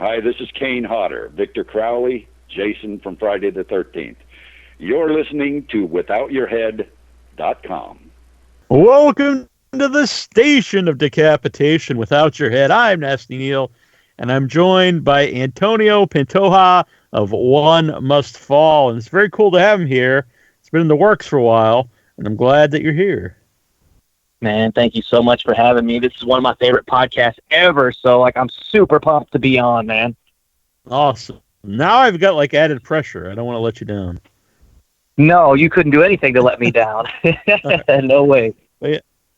Hi, this is Kane Hodder, Victor Crowley, Jason from Friday the 13th. You're listening to WithoutYourHead.com. Welcome to the station of decapitation without your head. I'm Nasty Neil, and I'm joined by Antonio Pantoja of One Must Fall. And it's very cool to have him here. It's been in the works for a while, and I'm glad that you're here. Man, thank you so much for having me. This is one of my favorite podcasts ever, so I'm super pumped to be on, man. Awesome. Now I've got added pressure. I don't want to let you down. No, you couldn't do anything to let me down. No way.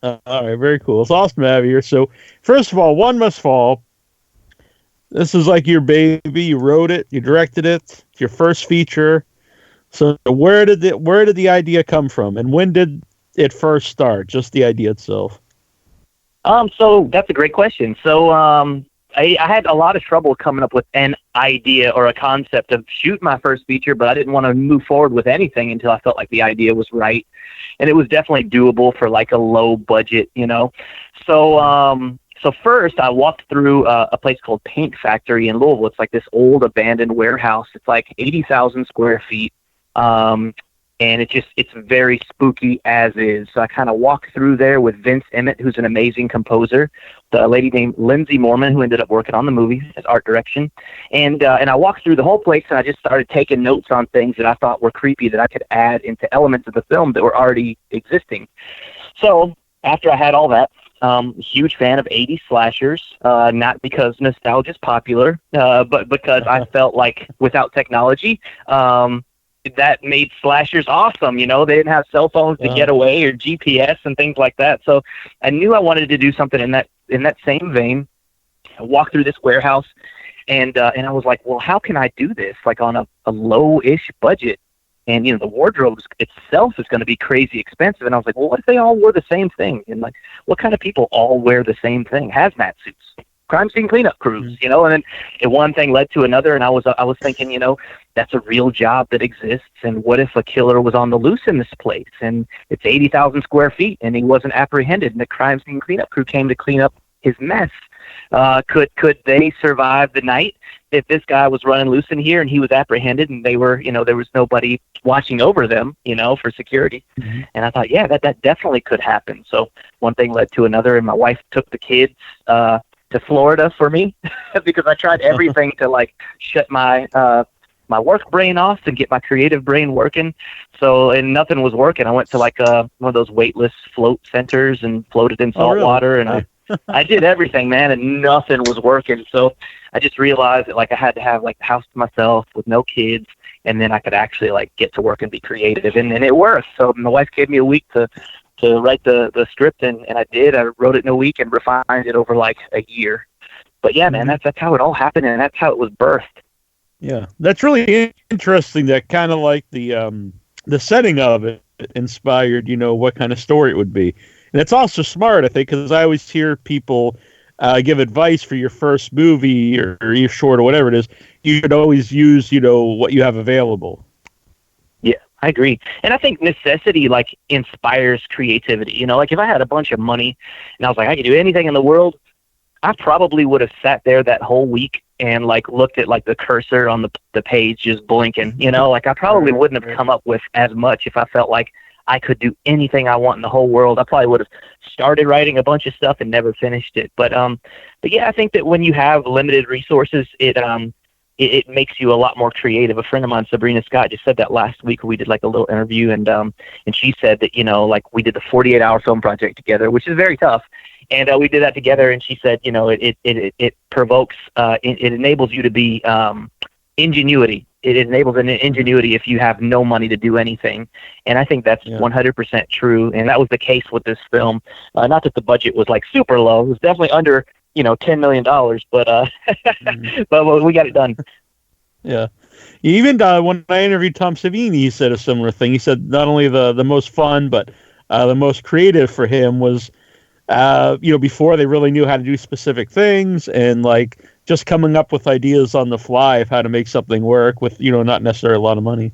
All right, very cool. It's awesome to have you here. So, first of all, One Must Fall. This is like your baby. You wrote it, you directed it. It's your first feature. So, where did the idea come from, and when did it first start? Just the idea itself. So that's a great question. So, I had a lot of trouble coming up with an idea or a concept of shoot my first feature, but I didn't want to move forward with anything until I felt like the idea was right. And it was definitely doable for a low budget, So, so first I walked through a place called Paint Factory in Louisville. It's this old abandoned warehouse. It's 80,000 square feet. And it's very spooky as is. So I kind of walked through there with Vince Emmett, who's an amazing composer, the lady named Lindsay Morman, who ended up working on the movie as art direction. And I walked through the whole place, and I just started taking notes on things that I thought were creepy that I could add into elements of the film that were already existing. So after I had all that, huge fan of 80s slashers, not because nostalgia is popular, but because I felt like without technology, that made slashers awesome. They didn't have cell phones to get away or GPS and things like that. So I knew I wanted to do something in that same vein. I walked through this warehouse and I was like, well, how can I do this on a low-ish budget? And, the wardrobe itself is going to be crazy expensive. And I was like, well, what if they all wore the same thing? And what kind of people all wear the same thing? Hazmat suits. Crime scene cleanup crews, and then one thing led to another, and I was thinking, that's a real job that exists, and what if a killer was on the loose in this place, and it's 80,000 square feet, and he wasn't apprehended, and the crime scene cleanup crew came to clean up his mess? Could they survive the night if this guy was running loose in here and he was apprehended, and they were, there was nobody watching over them, for security? Mm-hmm. And I thought, yeah, that definitely could happen. So one thing led to another, and my wife took the kids to Florida for me because I tried everything to shut my my work brain off and get my creative brain working. So, and nothing was working. I went to one of those weightless float centers and floated in salt water, and I did everything, man, and nothing was working. So I just realized that I had to have the house to myself with no kids, and then I could actually get to work and be creative, and it worked. So my wife gave me a week to write the script, and I did. I wrote it in a week and refined it over a year. But yeah, man, that's how it all happened, and that's how it was birthed. Yeah, that's really interesting. That kind of the setting of it inspired, what kind of story it would be. And it's also smart, I think, because I always hear people give advice for your first movie or your short or whatever it is. You should always use, what you have available. Yeah, I agree. And I think necessity inspires creativity. If I had a bunch of money and I was I could do anything in the world, I probably would have sat there that whole week and looked at the cursor on the page just blinking. I probably wouldn't have come up with as much if I felt like I could do anything I want in the whole world. I probably would have started writing a bunch of stuff and never finished it. But yeah, I think that when you have limited resources, it makes you a lot more creative. A friend of mine, Sabrina Scott, just said that last week. We did a little interview, and she said that we did the 48-hour film project together, which is very tough. And we did that together, and she said, it provokes, it enables you to be ingenuity. It enables an ingenuity if you have no money to do anything. And I think that's 100% true. And that was the case with this film. Not that the budget was super low. It was definitely under, $10 million, but but we got it done. Yeah. Even when I interviewed Tom Savini, he said a similar thing. He said not only the most fun, but the most creative for him was, before they really knew how to do specific things, and just coming up with ideas on the fly of how to make something work with, not necessarily a lot of money.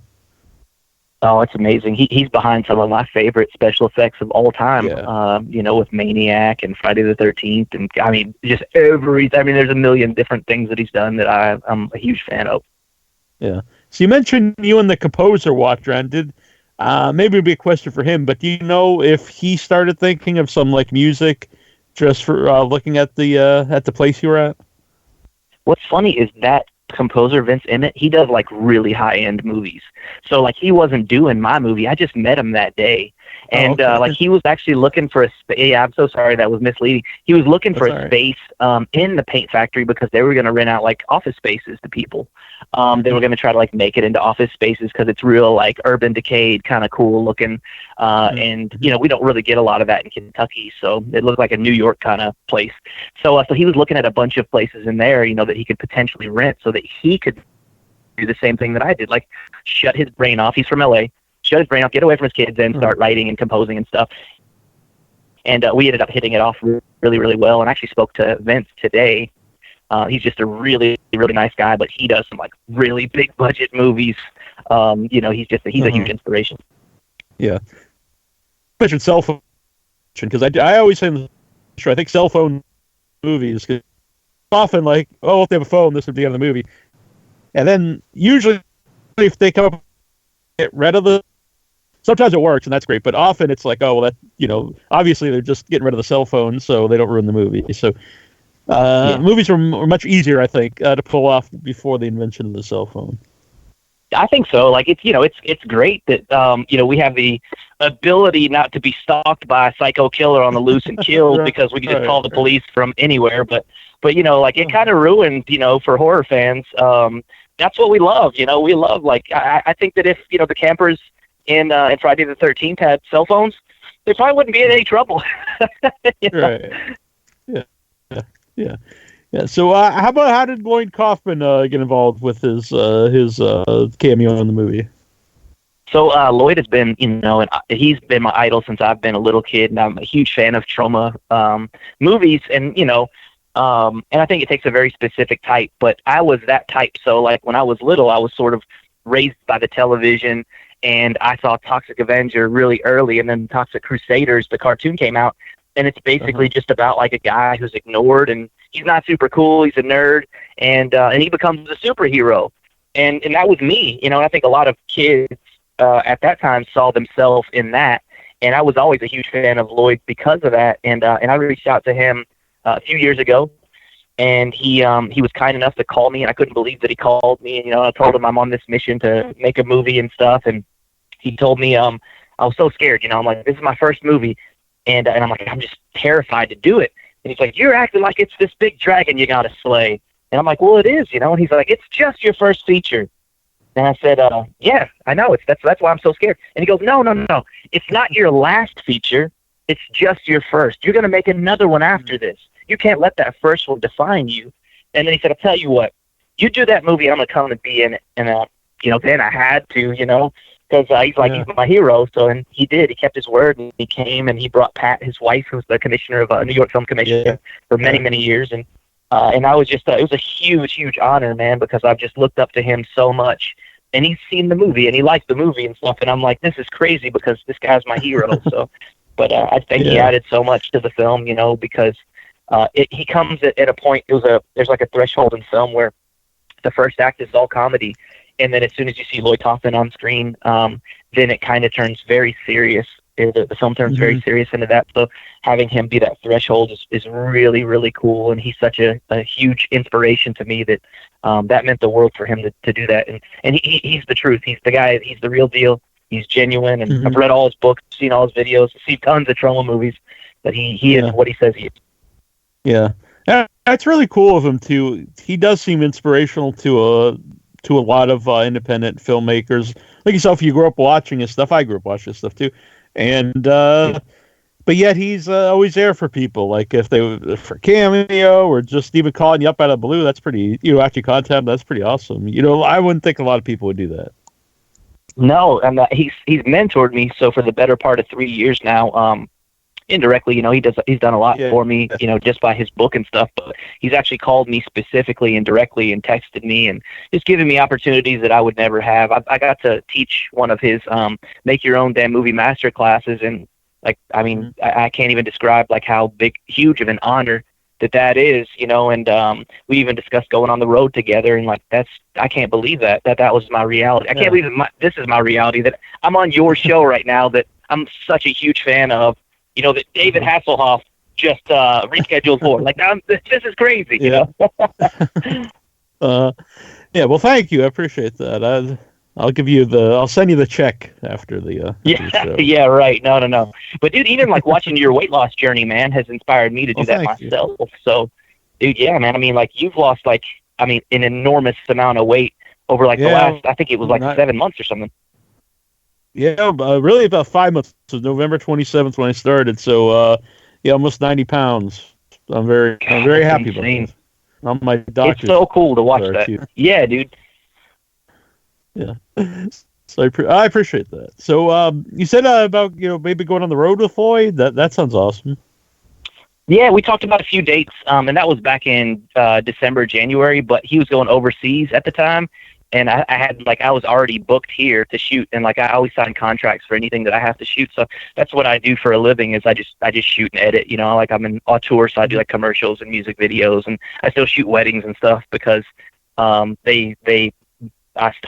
Oh, it's amazing. He's behind some of my favorite special effects of all time. Yeah. With Maniac and Friday the 13th, and I mean, just there's a million different things that he's done that I'm a huge fan of. Yeah. So you mentioned you and the composer watched around. Maybe it'd be a question for him, but do you know if he started thinking of some like music just for looking at the place you were at? What's funny is that composer Vince Emmett, he does like really high end movies. So like he wasn't doing my movie. I just met him that day. And like he was actually looking for I'm so sorry, that was misleading. He was looking for a space in the paint factory because they were going to rent out like office spaces to people. They were going to try to like make it into office spaces because it's real like urban decayed, kind of cool looking. And we don't really get a lot of that in Kentucky, so it looked like a New York kind of place. So he was looking at a bunch of places in there, that he could potentially rent so that he could do the same thing that I did, like shut his brain off. He's from LA. Shut his brain off, get away from his kids, and start writing and composing and stuff. And we ended up hitting it off really, really well. And I actually spoke to Vince today. He's just a really, really nice guy, but he does some like really big budget movies. He's a huge inspiration. Yeah. Mentioned cell phone, because I always say, I think cell phone movies, cause often like, if they have a phone, this would be on the movie. And then usually if they come up, get rid of sometimes it works and that's great, but often it's like, obviously they're just getting rid of the cell phone so they don't ruin the movie. So movies were much easier, I think, to pull off before the invention of the cell phone. I think so. Like it's great that we have the ability not to be stalked by a psycho killer on the loose and killed because we can just call the police from anywhere. But it kind of ruined for horror fans. That's what we love. We love I think that if the campers in Friday the 13th had cell phones, they probably wouldn't be in any trouble. Right. Yeah. So how did Lloyd Kaufman get involved with his cameo in the movie? So Lloyd has been, and he's been my idol since I've been a little kid, and I'm a huge fan of Troma movies, and I think it takes a very specific type, but I was that type. So like when I was little, I was sort of raised by the television, and I saw Toxic Avenger really early, and then Toxic Crusaders, the cartoon, came out, and it's basically just about like a guy who's ignored, and he's not super cool, he's a nerd, and he becomes a superhero. And that was me, and I think a lot of kids at that time saw themselves in that, and I was always a huge fan of Lloyd because of that, and I reached out to him a few years ago, and he was kind enough to call me, and I couldn't believe that he called me. And, I told him I'm on this mission to make a movie and stuff, and he told me I was so scared. I'm like, this is my first movie, and I'm like, I'm just terrified to do it. And he's like, you're acting like it's this big dragon you gotta slay. And I'm like, well, it is, And he's like, it's just your first feature. And I said, yeah, I know. That's why I'm so scared. And he goes, no. It's not your last feature. It's just your first. You're going to make another one after this. You can't let that first one define you. And then he said, I'll tell you what, you do that movie, I'm going to come and be in it. And, then I had to, because he's like, he's my hero. So, and he did. He kept his word, and he came, and he brought Pat, his wife, who was the commissioner of New York Film Commission for many, many years. And I was just, it was a huge, huge honor, man, because I've just looked up to him so much. And he's seen the movie, and he liked the movie and stuff. And I'm like, this is crazy because this guy's my hero. So, but I think he added so much to the film, because he comes at a point, there's like a threshold in film where the first act is all comedy. And then as soon as you see Lloyd Kaufman on screen, then it kind of turns very serious. The film turns very serious into that. So having him be that threshold is really, really cool. And he's such a huge inspiration to me that that meant the world for him to do that. And he's the truth. He's the guy. He's the real deal. He's genuine. And I've read all his books, seen all his videos, seen tons of Troma movies. But he is what he says he is. Yeah. That's really cool of him, too. He does seem inspirational to a lot of independent filmmakers. Like yourself, you grew up watching his stuff. I grew up watching his stuff, too. And but yet he's always there for people, like if they for cameo or just even calling you up out of the blue. That's pretty, after contact him, that's pretty awesome. I wouldn't think a lot of people would do that. No, and he's mentored me. So for the better part of 3 years now, indirectly, he's done a lot Yeah. for me, just by his book and stuff, but he's actually called me specifically and directly and texted me and just given me opportunities that I would never have. I got to teach one of his make your own damn movie master classes, and I can't even describe like how huge of an honor that is, and we even discussed going on the road together, and like I can't believe that was my reality. I can't believe this is my reality, that I'm on your show right now, that I'm such a huge fan of, that David Hasselhoff just rescheduled for. Like, this is crazy, Yeah, well, thank you. I appreciate that. I'll send you the check after the show. Yeah, right. No. But dude, even like watching your weight loss journey, man, has inspired me to do that myself. So, dude, yeah, man. I mean, like you've lost an enormous amount of weight over the last, I think it was 7 months or something. Yeah, really about 5 months. It was November 27th when I started. So, almost 90 pounds. I'm very happy about it. I'm my doctor. It's so cool to watch that. Yeah, dude. Yeah, so I appreciate that. So you said about maybe going on the road with Lloyd. That sounds awesome. Yeah, we talked about a few dates, and that was back in December, January. But he was going overseas at the time, and I was already booked here to shoot, and I always sign contracts for anything that I have to shoot. So that's what I do for a living, is I just shoot and edit. I'm in tour, so I do commercials and music videos, and I still shoot weddings and stuff because I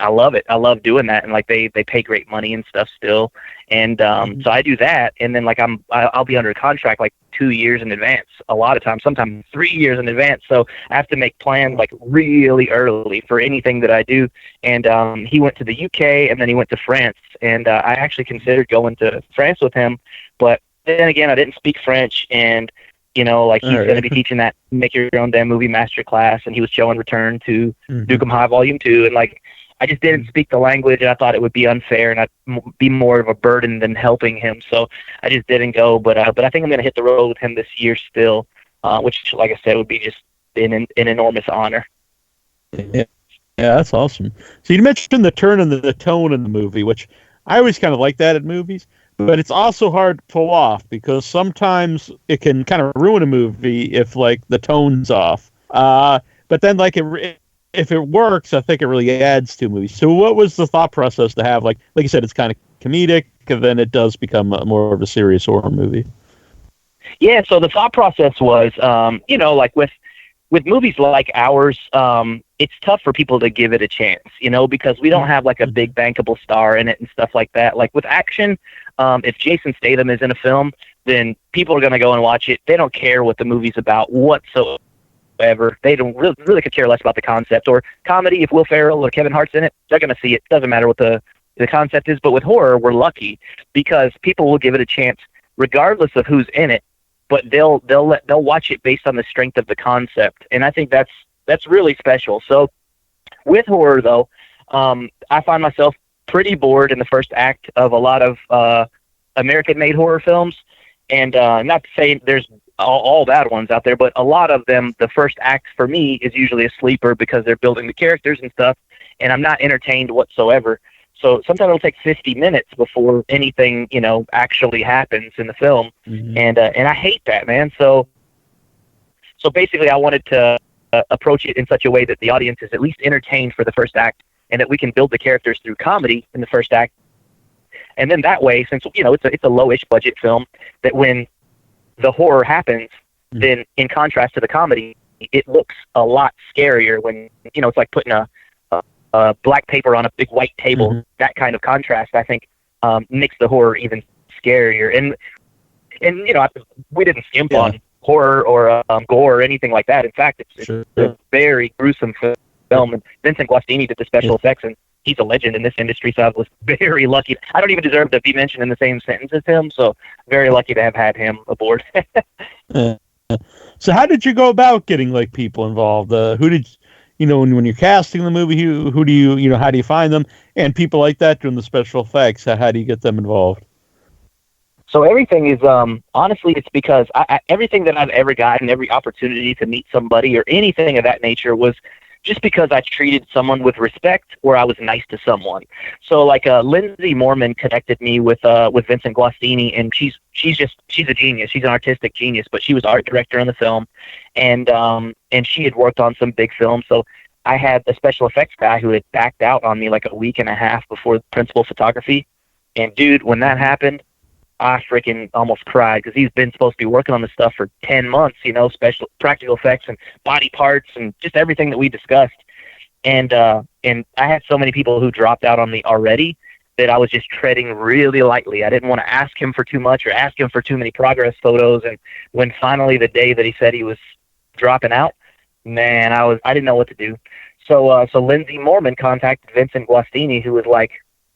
love it. I love doing that, and they pay great money and stuff still. And so I do that, and then I'll be under a contract 2 years in advance. A lot of times, sometimes 3 years in advance. So I have to make plans really early for anything that I do. And he went to the UK, and then he went to France, and I actually considered going to France with him, but then again, I didn't speak French, and he's going to be teaching that make your own damn movie master class, and he was showing Return to Duke High Volume 2, and I just didn't speak the language, and I thought it would be unfair, and I'd be more of a burden than helping him. So I just didn't go. But I think I'm going to hit the road with him this year still, which, like I said, would be just an enormous honor. Yeah, that's awesome. So you mentioned the turn and the tone in the movie, which I always kind of like that at movies, but it's also hard to pull off because sometimes it can kind of ruin a movie if the tone's off. But then if it works, I think it really adds to movies. So what was the thought process to have, like you said, it's kind of comedic, and then it does become more of a serious horror movie? Yeah, so the thought process was, with movies like ours, it's tough for people to give it a chance, because we don't have a big bankable star in it and stuff like that. With action, if Jason Statham is in a film, then people are going to go and watch it. They don't care what the movie's about whatsoever. They don't really could care less about the concept. Or comedy, if Will Ferrell or Kevin Hart's in it, they're going to see it. Doesn't matter what the concept is. But with horror, we're lucky because people will give it a chance regardless of who's in it. But they'll watch it based on the strength of the concept, and I think that's really special. So with horror, though, I find myself pretty bored in the first act of a lot of American-made horror films, and not to say there's all bad ones out there, but a lot of them, the first act for me is usually a sleeper because they're building the characters and stuff, and I'm not entertained whatsoever. So sometimes it'll take 50 minutes before anything, actually happens in the film, and I hate that, man. So basically, I wanted to approach it in such a way that the audience is at least entertained for the first act, and that we can build the characters through comedy in the first act, and then that way, since it's a lowish budget film, that when the horror happens, then in contrast to the comedy, it looks a lot scarier when, it's like putting a black paper on a big white table. That kind of contrast, I think, makes the horror even scarier. And we didn't skimp on horror or gore or anything like that. In fact, it's a very gruesome film. And Vincent Guastini did the special effects, and he's a legend in this industry, so I was very lucky. I don't even deserve to be mentioned in the same sentence as him, so very lucky to have had him aboard. So how did you go about getting people involved? Who did when you're casting the movie, who do you how do you find them? And people like that doing the special effects, how do you get them involved? So everything is, honestly, it's because everything that I've ever gotten, every opportunity to meet somebody or anything of that nature was just because I treated someone with respect or I was nice to someone. So like Lindsay Moorman connected me with Vincent Guastini, and she's a genius. She's an artistic genius, but she was art director on the film, and she had worked on some big films. So I had the special effects guy who had backed out on me like a week and a half before principal photography. And dude, when that happened, I freaking almost cried, because he's been supposed to be working on this stuff for 10 months, you know, special practical effects and body parts and just everything that we discussed. And I had so many people who dropped out on me already that I was just treading really lightly. I didn't want to ask him for too much or ask him for too many progress photos. And when finally the day that he said he was dropping out, man, I didn't know what to do. So Lindsay Moorman contacted Vincent Guastini, who was like,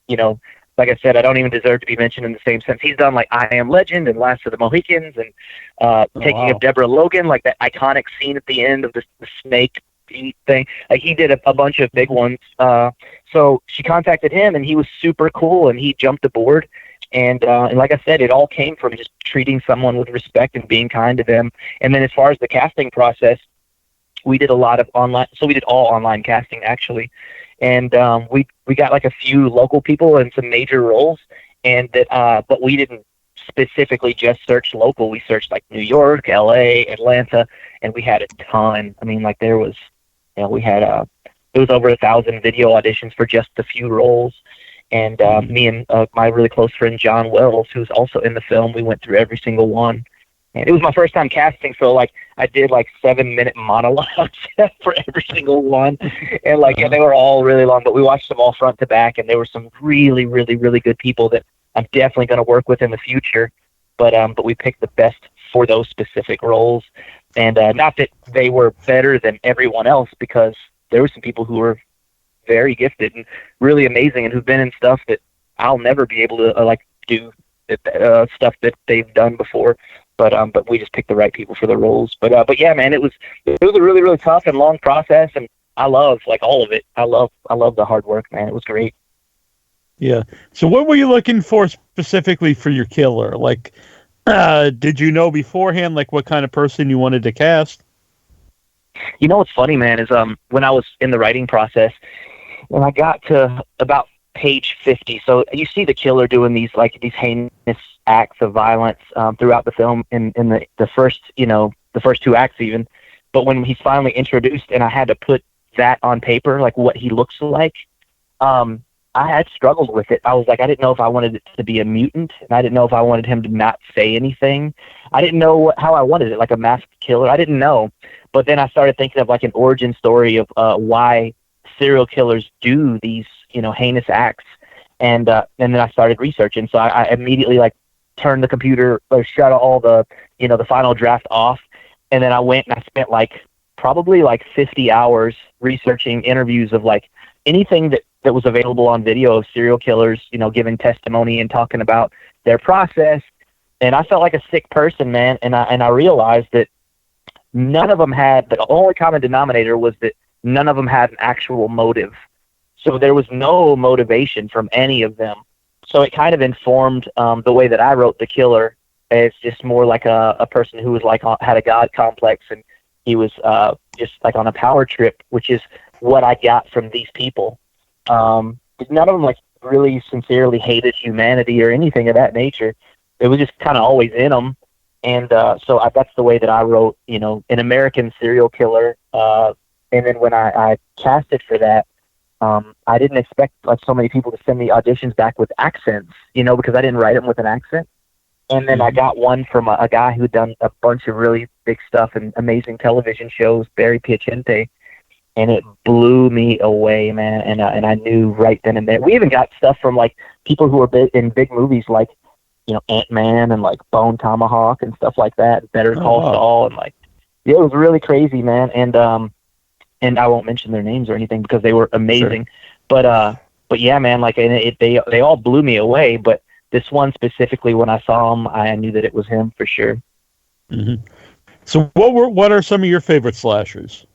you know, like I said, I don't even deserve to be mentioned in the same sense. He's done like I Am Legend and Last of the Mohicans and Taking of Deborah Logan, like that iconic scene at the end of the snake thing. Like he did a bunch of big ones. So she contacted him, and he was super cool, and he jumped aboard. And like I said, it all came from just treating someone with respect and being kind to them. And then as far as the casting process, we did a lot of online. So we did all online casting, actually. And we got like a few local people and some major roles, and that but we didn't specifically just search local. We searched like New York, LA, Atlanta, and we had a ton. I mean, like there was, you know, we had it was over 1,000 video auditions for just a few roles. And me and my really close friend John Wells, who's also in the film, we went through every single one. And it was my first time casting, so like I did like 7-minute monologues for every single one, and like and they were all really long, but we watched them all front to back, and there were some really, really, really good people that I'm definitely going to work with in the future. But we picked the best for those specific roles, and not that they were better than everyone else, because there were some people who were very gifted and really amazing, and who've been in stuff that I'll never be able to like do stuff that they've done before. But we just picked the right people for the roles. But yeah, man, it was a really, really tough and long process, and I love like all of it. I love the hard work, man. It was great. Yeah. So what were you looking for specifically for your killer? Like, did you know beforehand like what kind of person you wanted to cast? You know what's funny, man, is when I was in the writing process, when I got to about page 50, so you see the killer doing these heinous acts of violence throughout the film in the first, you know, the first 2 acts even. But when he's finally introduced and I had to put that on paper, like what he looks like, I had struggled with it. I was like, I didn't know if I wanted it to be a mutant, and I didn't know if I wanted him to not say anything. I didn't know how I wanted it, like a masked killer. I didn't know. But then I started thinking of like an origin story of why serial killers do these, you know, heinous acts. And then I started researching. So I immediately like turned the computer, or shut all the, you know, the final draft off. And then I went and I spent like probably like 50 hours researching interviews of like anything that was available on video of serial killers, you know, giving testimony and talking about their process. And I felt like a sick person, man. And I realized that none of them had, the only common denominator was that none of them had an actual motive. So there was no motivation from any of them. So it kind of informed the way that I wrote the killer as just more like a person who was like had a God complex, and he was just like on a power trip, which is what I got from these people. None of them like really sincerely hated humanity or anything of that nature. It was just kind of always in them. And so that's the way that I wrote, you know, an American serial killer. And then when I casted for that, I didn't expect like so many people to send me auditions back with accents, you know, because I didn't write them with an accent. And then I got one from a guy who'd done a bunch of really big stuff and amazing television shows, Barry Piacente, and it blew me away, man. And I knew right then and there. We even got stuff from like people who were in big movies, like, you know, Ant-Man and like Bone Tomahawk and stuff like that. Better Call Saul, and like, yeah, it was really crazy, man. And I won't mention their names or anything because they were amazing. Sure. But yeah, man, like, and they all blew me away. But this one specifically, when I saw him, I knew that it was him for sure. Mm-hmm. So what are some of your favorite slashers?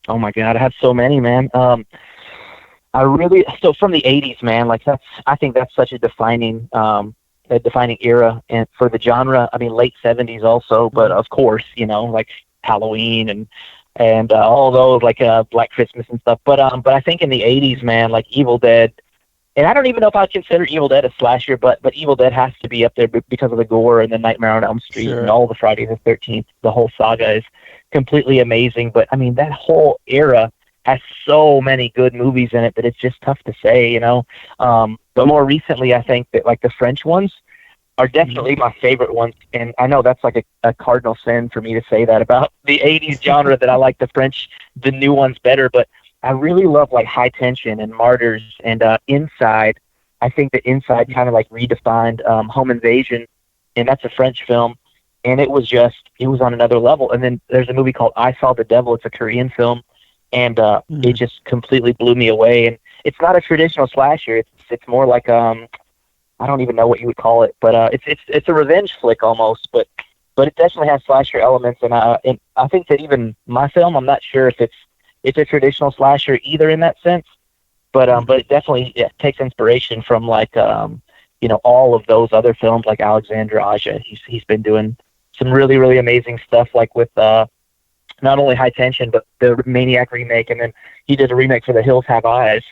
Oh my God, I have so many, man. So from the 80s, man, like I think that's such a defining era, and for the genre. I mean, late 70s also, but of course, you know, like Halloween and and all those like Black Christmas and stuff. But I think in the '80s, man, like Evil Dead. And I don't even know if I'd consider Evil Dead a slasher, but Evil Dead has to be up there because of the gore and the Nightmare on Elm Street and all the Friday the 13th. The whole saga is completely amazing. But, I mean, that whole era has so many good movies in it that it's just tough to say, you know. But more recently, I think that, like, the French ones are definitely my favorite ones. And I know that's like a cardinal sin for me to say that about the 80s genre, that I like the new ones better. But I really love like High Tension and Martyrs and Inside. I think that Inside kind of like redefined Home Invasion, and that's a French film, and it was on another level. And then there's a movie called I Saw the Devil. It's a Korean film, and it just completely blew me away. And it's not a traditional slasher. It's more like I don't even know what you would call it, but it's a revenge flick almost, but it definitely has slasher elements. And I think that even my film, I'm not sure if it's a traditional slasher either in that sense, but it definitely takes inspiration from like all of those other films like Alexandre Aja. He's been doing some really, really amazing stuff, like with not only High Tension but the Maniac remake, and then he did a remake for The Hills Have Eyes,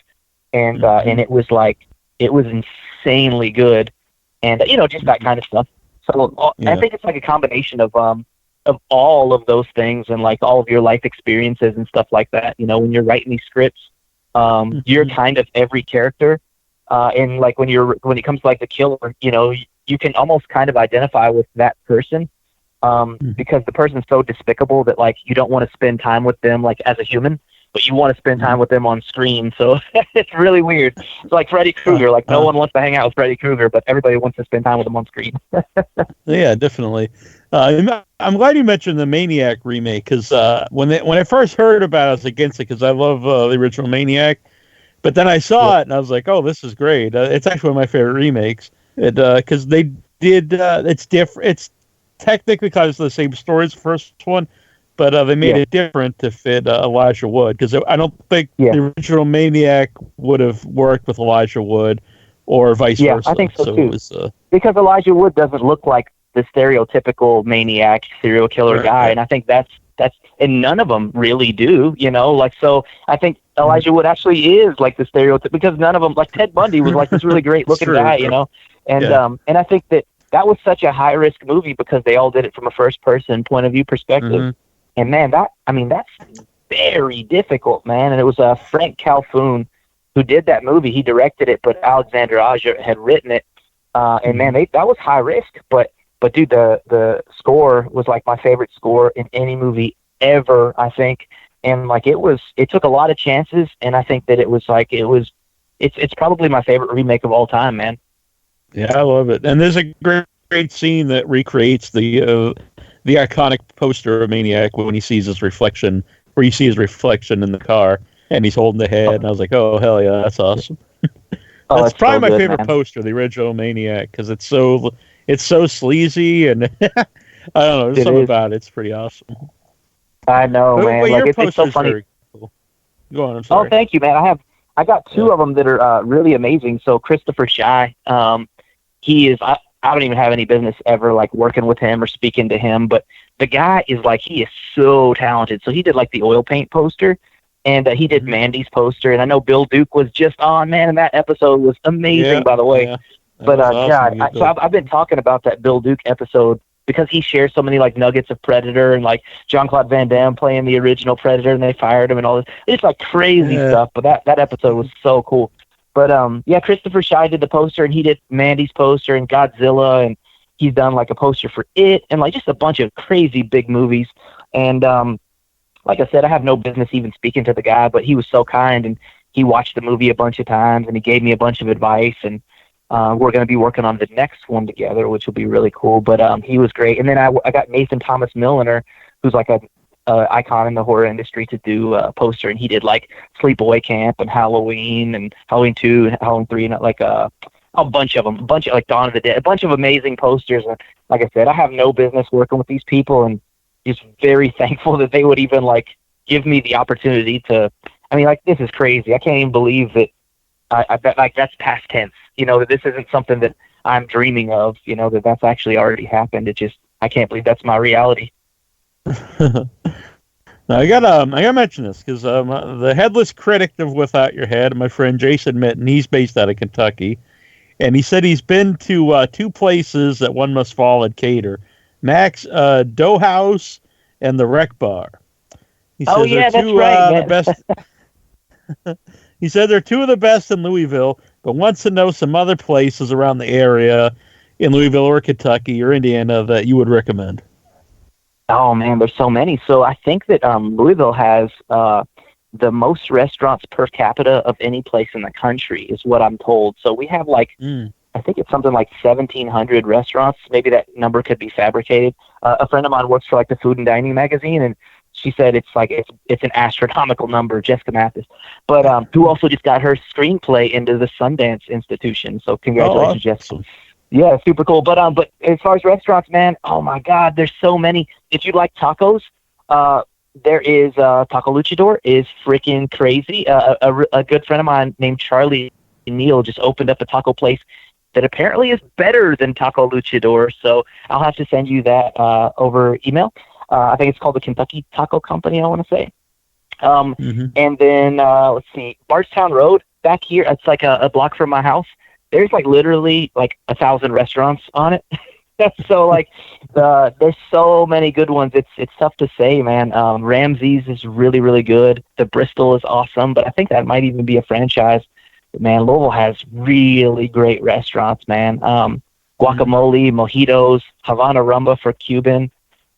and it was insanely good, and just that kind of stuff. So I think it's like a combination of all of those things and like all of your life experiences and stuff like that. You know, when you're writing these scripts, you're kind of every character. And like when it comes to like the killer, you can almost kind of identify with that person, because the person's so despicable that like you don't want to spend time with them like as a human, but you want to spend time with them on screen. So it's really weird. It's like Freddy Krueger. Like no one wants to hang out with Freddy Krueger, but everybody wants to spend time with him on screen. Yeah, definitely. I'm glad you mentioned the Maniac remake, because when I first heard about it, I was against it because I love the original Maniac. But then I saw it and I was like, oh, this is great. It's actually one of my favorite remakes. Because they did, it's different. It's technically kind of the same story as the first one, but they made it different to fit Elijah Wood, because I don't think the original Maniac would have worked with Elijah Wood or vice versa. I think so too. It was, because Elijah Wood doesn't look like the stereotypical maniac serial killer guy, and I think that's and none of them really do, so I think Elijah Wood actually is like the stereotype, because none of them, like Ted Bundy was like this really great looking guy, and I think that was such a high risk movie because they all did it from a first person point of view perspective, and man, that's very difficult, man. And it was Frank Calhoun who did that movie. He directed it, but Alexandre Aja had written it, and man, that was high risk, but dude, the score was like my favorite score in any movie ever, I think. And like it took a lot of chances, and I think that it's probably my favorite remake of all time, man. Yeah, I love it. And there's a great scene that recreates the iconic poster of Maniac when he sees his reflection, where you see his reflection in the car and he's holding the head, and I was like, oh hell yeah, that's awesome. That's probably my favorite poster, the original Maniac, because it's so sleazy, and I don't know, there's something about it. It's pretty awesome. I know, man. Like, it's so funny. Cool. Go on, I'm sorry. Oh, thank you, man. I got two of them that are really amazing. So Christopher Shy, he is. I don't even have any business ever like working with him or speaking to him, but the guy is like, he is so talented. So he did like the oil paint poster, and he did Mandy's poster, and I know Bill Duke was just on, man, and that episode was amazing, by the way. Yeah. But awesome. God, I've been talking about that Bill Duke episode because he shares so many like nuggets of Predator, and like Jean-Claude Van Damme playing the original Predator, and they fired him and all this. It's like crazy stuff, but that episode was so cool. But Christopher Shy did the poster, and he did Mandy's poster and Godzilla, and he's done like a poster for It, and like just a bunch of crazy big movies. And like I said, I have no business even speaking to the guy, but he was so kind, and he watched the movie a bunch of times, and he gave me a bunch of advice, and we're going to be working on the next one together, which will be really cool. But he was great. And then I got Nathan Thomas Milliner, who's like a icon in the horror industry, to do a poster, and he did like Sleepaway Camp and Halloween and Halloween 2 and Halloween 3, and like a bunch of them, like Dawn of the Dead, a bunch of amazing posters. And like I said, I have no business working with these people, and just very thankful that they would even like give me the opportunity to. I mean, like, this is crazy. I can't even believe that I bet like that's past tense, that this isn't something that I'm dreaming of, that's actually already happened. I can't believe that's my reality. Now, I gotta mention this because the headless critic of Without Your Head, my friend Jason Mitten, he's based out of Kentucky, and he said he's been to two places that one must fall at cater: Max Dough House and the Rec Bar. He says yeah, they're that's two right, the man. best. He said they're two of the best in Louisville, but wants to know some other places around the area in Louisville or Kentucky or Indiana that you would recommend. Oh man, there's so many. So I think that Louisville has the most restaurants per capita of any place in the country, is what I'm told. So we have like, I think it's something like 1,700 restaurants. Maybe that number could be fabricated. A friend of mine works for like the Food and Dining magazine, and she said it's like it's an astronomical number, Jessica Mathis. But who also just got her screenplay into the Sundance Institution. So congratulations, Jessica. Yeah, super cool. But as far as restaurants, man, oh my God, there's so many. If you like tacos, there is Taco Luchador is freaking crazy. A good friend of mine named Charlie Neal just opened up a taco place that apparently is better than Taco Luchador. So I'll have to send you that over email. I think it's called the Kentucky Taco Company, I want to say. And then, let's see, Bardstown Road back here, it's like a block from my house. There's like literally like 1,000 restaurants on it. So like there's so many good ones. It's tough to say, man. Ramsey's is really, really good. The Bristol is awesome, but I think that might even be a franchise. But man, Louisville has really great restaurants, man. Guacamole, mojitos, Havana Rumba for Cuban.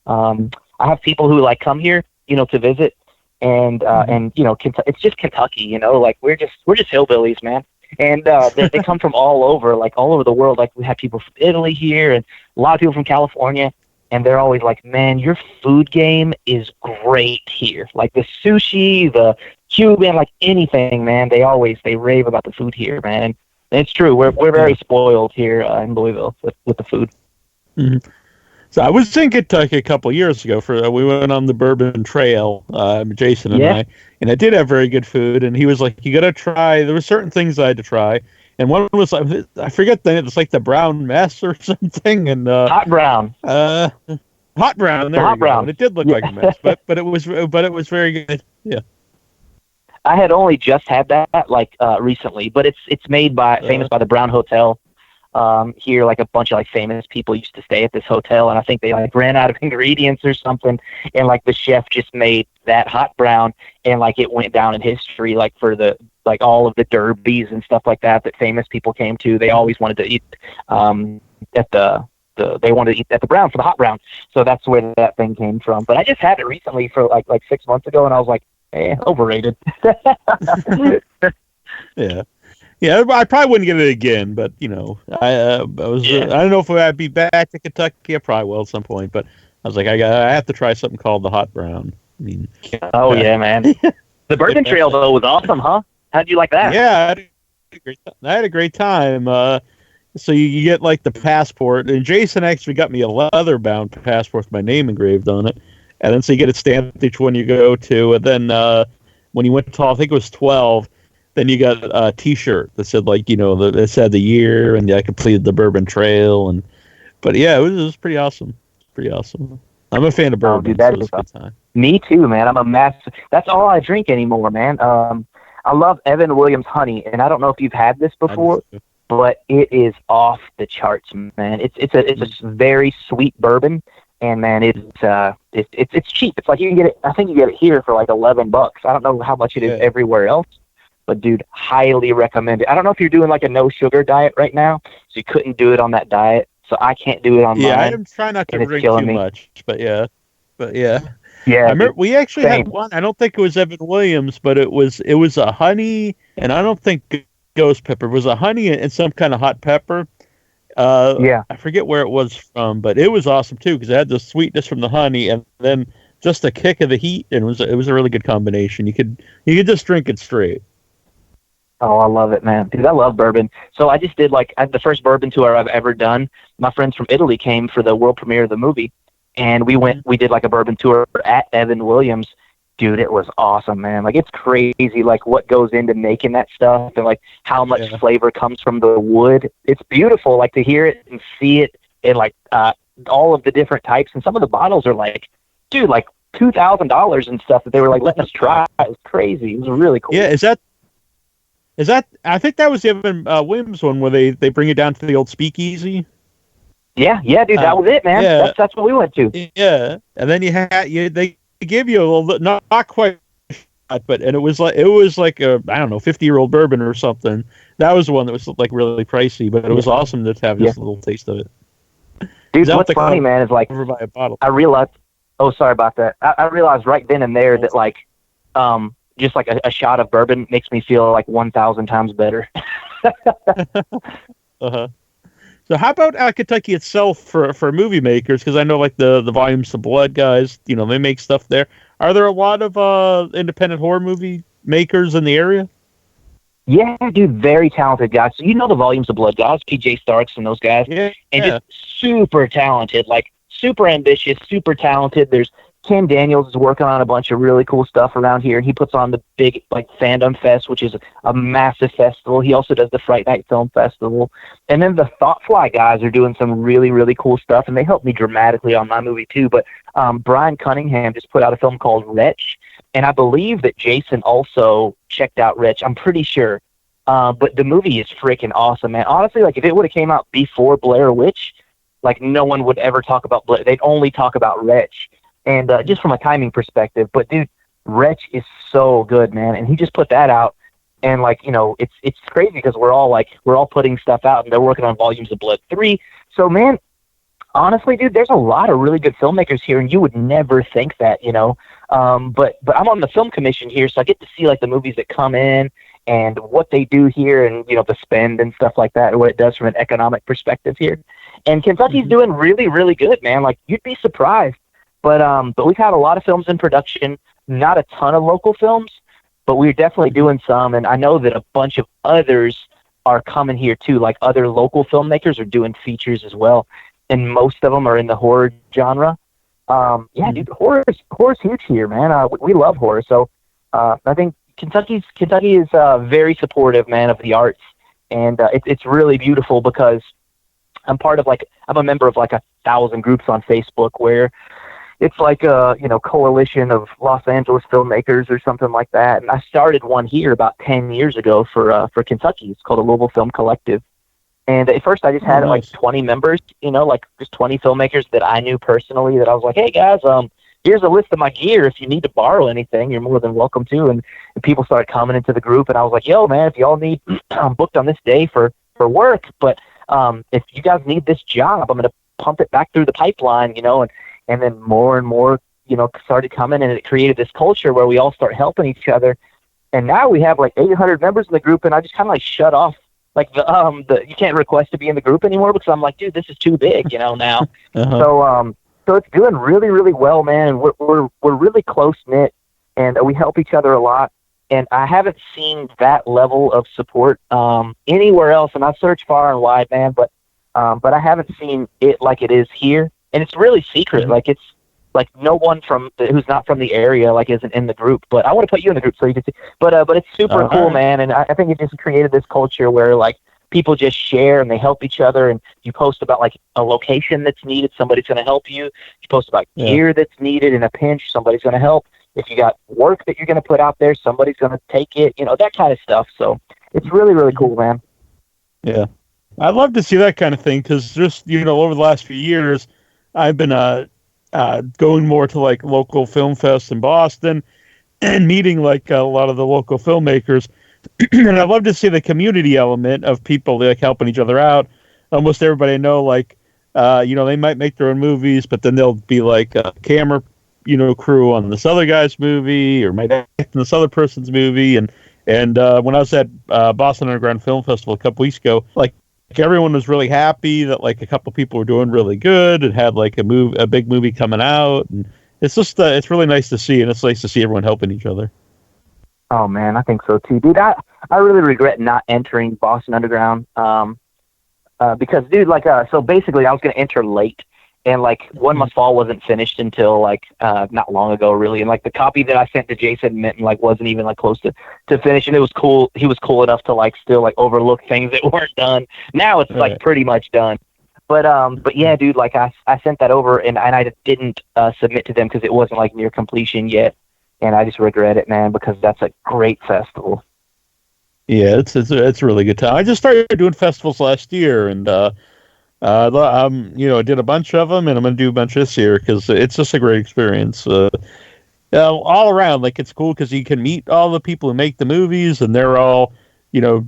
I have people who like come here, to visit, and it's just Kentucky, like we're just hillbillies, man. And they come from all over the world. Like we have people from Italy here, and a lot of people from California, and they're always like, "Man, your food game is great here. Like the sushi, the Cuban, like anything, man. They rave about the food here, man." And it's true. We're very spoiled here in Louisville with the food. Mm-hmm. So I was in Kentucky a couple of years ago. We went on the Bourbon Trail, Jason and I did have very good food. And he was like, "You got to try." There were certain things I had to try, and one was like, I forget the name. It's like the brown mess or something, and hot brown. Hot brown. There hot brown. And it did look like a mess, but it was very good. Yeah. I had only just had that recently, but it's made famous by the Brown Hotel. Here, like a bunch of like famous people used to stay at this hotel, and I think they like ran out of ingredients or something, and like the chef just made that hot brown, and like it went down in history, like for the all of the derbies and stuff like that famous people came to. They always wanted to eat at they wanted to eat at the Brown for the hot brown, so that's where that thing came from. But I just had it recently for like 6 months ago, and I was like, overrated. Yeah. Yeah, I probably wouldn't get it again, but I don't know if I'd be back to Kentucky. I probably will at some point, but I was like, I have to try something called the hot brown. I mean, yeah, man. The Bourbon Trail though was awesome, huh? How'd you like that? Yeah, I had a great time. So you get like the passport, and Jason actually got me a leather-bound passport with my name engraved on it, and then so you get it stamped each one you go to, and then when you went to, I think it was 12. Then you got a T-shirt that said it said the year, and I completed the Bourbon Trail, but yeah, it was pretty awesome. Pretty awesome. I'm a fan of bourbon. Dude, that is a good time. Me too, man. I'm a massive. That's all I drink anymore, man. I love Evan Williams Honey, and I don't know if you've had this before, but it is off the charts, man. It's a very sweet bourbon, and man, it's cheap. It's like you can get it. I think you get it here for like $11. I don't know how much it is everywhere else. But dude, highly recommend it. I don't know if you're doing like a no sugar diet right now, so you couldn't do it on that diet. So I can't do it on mine. Yeah, I'm trying not to drink too much, but yeah. Yeah. I remember we actually had one. I don't think it was Evan Williams, but it was a honey, and I don't think ghost pepper. It was a honey and some kind of hot pepper. I forget where it was from, but it was awesome too because it had the sweetness from the honey and then just a kick of the heat, and it was a really good combination. You could just drink it straight. Oh, I love it, man. Dude, I love bourbon. So I just did the first bourbon tour I've ever done. My friends from Italy came for the world premiere of the movie, and we did like a bourbon tour at Evan Williams. Dude, it was awesome, man. Like it's crazy, like what goes into making that stuff and like how much flavor comes from the wood. It's beautiful, like to hear it and see it in like all of the different types. And some of the bottles are like, dude, like $2,000 and stuff that they were like letting us try. It was crazy. It was really cool. Yeah, is that? I think that was the Evan Williams one where they bring it down to the old speakeasy. Yeah, dude, that was it, man. Yeah. That's what we went to. Yeah, and then they give you a little, not quite, but it was like a, I don't know, 50-year-old bourbon or something. That was the one that was like really pricey, but it was awesome to have just a little taste of it. Dude, what's funny, man, is like buy a bottle. I realized. Oh, sorry about that. I realized right then and there that like, just like a shot of bourbon makes me feel like 1,000 times better. Uh-huh. So how about Kataki itself for movie makers? Because I know like the Volumes of Blood guys, they make stuff there. Are there a lot of independent horror movie makers in the area? Yeah, dude, very talented guys. So the Volumes of Blood guys, PJ Starks and those guys, and just super talented, like super ambitious, super talented. There's Ken Daniels is working on a bunch of really cool stuff around here. He puts on the big like Fandom Fest, which is a massive festival. He also does the Fright Night Film Festival. And then the Thoughtfly guys are doing some really, really cool stuff, and they helped me dramatically on my movie too. But Brian Cunningham just put out a film called Wretch, and I believe that Jason also checked out Wretch. I'm pretty sure. But the movie is freaking awesome, man. Honestly, like if it would have came out before Blair Witch, like no one would ever talk about Blair. They'd only talk about Wretch. And just from a timing perspective, but dude, Wretch is so good, man. And he just put that out, and like it's crazy because we're all putting stuff out, and they're working on Volumes of Blood 3. So man, honestly, dude, there's a lot of really good filmmakers here, and you would never think that, But I'm on the film commission here, so I get to see like the movies that come in and what they do here, and the spend and stuff like that, and what it does from an economic perspective here. And Kentucky's doing really, really good, man. Like you'd be surprised. But we've had a lot of films in production, not a ton of local films, but we're definitely doing some. And I know that a bunch of others are coming here too, like other local filmmakers are doing features as well. And most of them are in the horror genre. Dude, horror's huge here, man. We love horror. So I think Kentucky is very supportive, man, of the arts. And it's really beautiful because I'm a member of like 1,000 groups on Facebook where it's like a coalition of Los Angeles filmmakers or something like that. And I started one here about 10 years ago for Kentucky. It's called a Louisville Film Collective. And at first I just had like 20 members, like just 20 filmmakers that I knew personally that I was like, hey guys, here's a list of my gear. If you need to borrow anything, you're more than welcome to. And people started coming into the group, and I was like, yo man, if y'all need, I'm booked on this day for work, but if you guys need this job, I'm going to pump it back through the pipeline, and then more and more, started coming, and it created this culture where we all start helping each other. And now we have like 800 members in the group, and I just kind of like shut off like the you can't request to be in the group anymore because I'm like, dude, this is too big, now. Uh-huh. So it's doing really, really well, man. And we're really close knit, and we help each other a lot. And I haven't seen that level of support anywhere else. And I've searched far and wide, man, but I haven't seen it like it is here. And it's really secret. Mm-hmm. Like it's like no one who's not from the area like isn't in the group. But I want to put you in the group so you can see. But it's super cool, man. And I think it just created this culture where like people just share and they help each other. And you post about like a location that's needed, somebody's going to help you. You post about gear that's needed in a pinch, somebody's going to help. If you got work that you're going to put out there, somebody's going to take it. That kind of stuff. So it's really, really cool, man. Yeah, I'd love to see that kind of thing because just over the last few years, I've been going more to like local film fests in Boston and meeting like a lot of the local filmmakers. And I'd love to see the community element of people like helping each other out. Almost everybody I know, like, they might make their own movies, but then they'll be like a camera, crew on this other guy's movie or might act in this other person's movie. And when I was at Boston Underground Film Festival a couple weeks ago, like everyone was really happy that like a couple people were doing really good and had like a big movie coming out. And it's just, it's really nice to see. And it's nice to see everyone helping each other. Oh man, I think so too, dude. I really regret not entering Boston Underground. Because dude, like, so basically I was going to enter late. And like One Must Fall wasn't finished until like not long ago, really. And like the copy that I sent to Jason meant like wasn't even like close to finish. And it was cool. He was cool enough to like still like overlook things that weren't done. Now it's like pretty much done. But yeah, dude, like I sent that over and I didn't submit to them because it wasn't like near completion yet, and I just regret it, man, because that's a great festival. Yeah, it's a really good time. I just started doing festivals last year, and I did a bunch of them, and I'm gonna do a bunch this year because it's just a great experience. All around, like it's cool because you can meet all the people who make the movies, and they're all,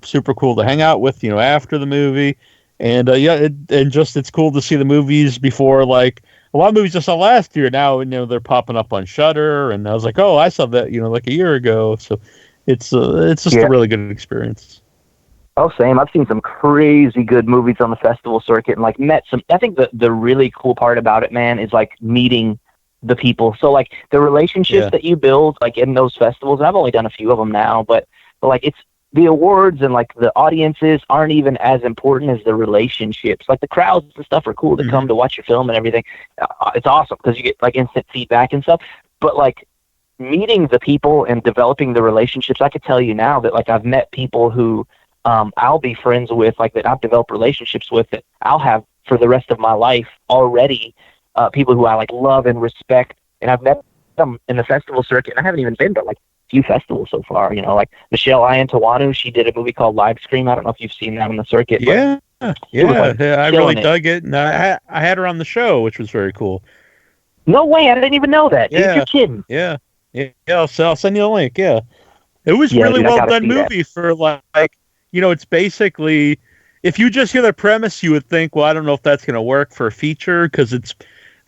super cool to hang out with, after the movie. And it's cool to see the movies before, like a lot of movies I saw last year. Now, they're popping up on Shudder, and I was like, oh, I saw that, like a year ago. So it's just a really good experience. Oh, same. I've seen some crazy good movies on the festival circuit, and like met some. I think the really cool part about it, man, is like meeting the people. So like the relationships that you build, like in those festivals. And I've only done a few of them now, but like it's. The awards and like the audiences aren't even as important as the relationships. Like the crowds and stuff are cool to come to watch your film and everything. It's awesome because you get like instant feedback and stuff. But like meeting the people and developing the relationships, I could tell you now that like I've met people who I'll be friends with, like that I've developed relationships with that I'll have for the rest of my life already. People who I like love and respect, and I've met them in the festival circuit, and I haven't even been to like few festivals so far, like Michelle Ayantawanu, she did a movie called Live Scream. I don't know if you've seen that on the circuit. Yeah, I really dug it, and I had her on the show, which was very cool. No way, I didn't even know that. Dude, you're kidding. Yeah. I'll send you a link. Yeah, it was really well done movie for like it's basically, if you just hear the premise, you would think, well, I don't know if that's going to work for a feature because it's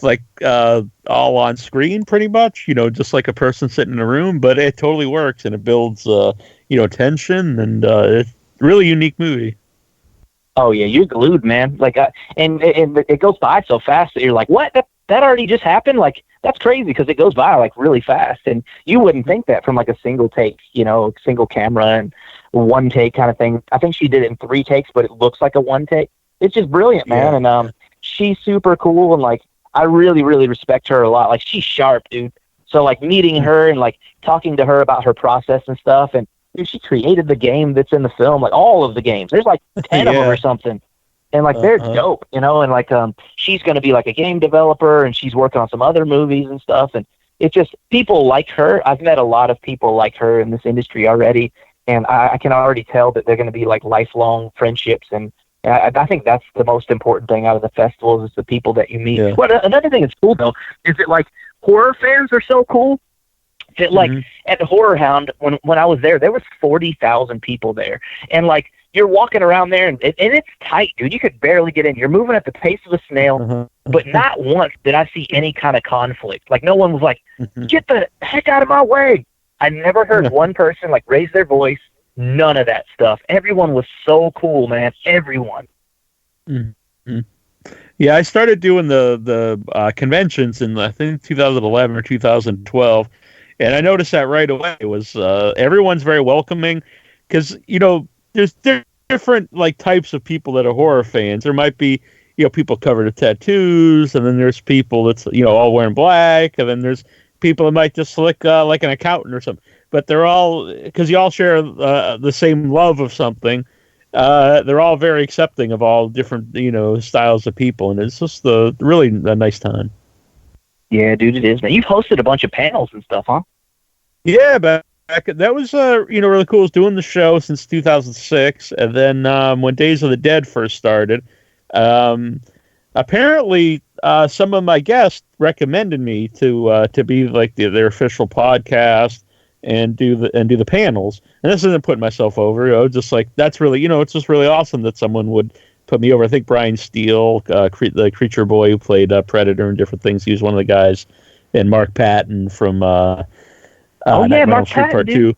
like all on screen pretty much, just like a person sitting in a room, but it totally works and it builds tension, and it's a really unique movie. Oh yeah, you're glued, man. Like and it goes by so fast that you're like, what, that already just happened? Like that's crazy because it goes by like really fast, and you wouldn't think that from like a single take, single camera and one take kind of thing. I think she did it in 3 takes, but it looks like a 1 take. It's just brilliant, man. And she's super cool, and like I really, really respect her a lot. Like, she's sharp, dude. So, like, meeting her and, like, talking to her about her process and stuff. And, dude, she created the game that's in the film, like, all of the games. There's, like, 10 of them or something. And, like, they're dope, And, like, she's going to be, like, a game developer, and she's working on some other movies and stuff. And it's just people like her. I've met a lot of people like her in this industry already. And I can already tell that they're going to be, like, lifelong friendships. And I think that's the most important thing out of the festivals is the people that you meet. Yeah. Well, another thing that's cool, though, is that, like, horror fans are so cool that, like, at the Horror Hound, when I was there was 40,000 people there. And, like, you're walking around there, and it's tight, dude. You could barely get in. You're moving at the pace of a snail, but not once did I see any kind of conflict. Like, no one was like, get the heck out of my way. I never heard one person, like, raise their voice. None of that stuff. Everyone was so cool, man. Everyone. Mm-hmm. Yeah, I started doing the conventions in, I think, 2011 or 2012, and I noticed that right away. It was everyone's very welcoming because, there's different, like, types of people that are horror fans. There might be, people covered with tattoos, and then there's people that's, all wearing black, and then there's people that might just look like an accountant or something. But they're all, because you all share the same love of something, they're all very accepting of all different, styles of people. And it's just really a nice time. Yeah, dude, it is, man. You've hosted a bunch of panels and stuff, huh? Yeah, back that was, really cool. I was doing the show since 2006. And then when Days of the Dead first started, apparently some of my guests recommended me to be like their official podcast and do the panels. And this isn't putting myself over, just like, that's really, it's just really awesome that someone would put me over. I think Brian Steele, the Creature Boy who played Predator and different things, he was one of the guys, and Mark Patton from Mark Patton, Part 2.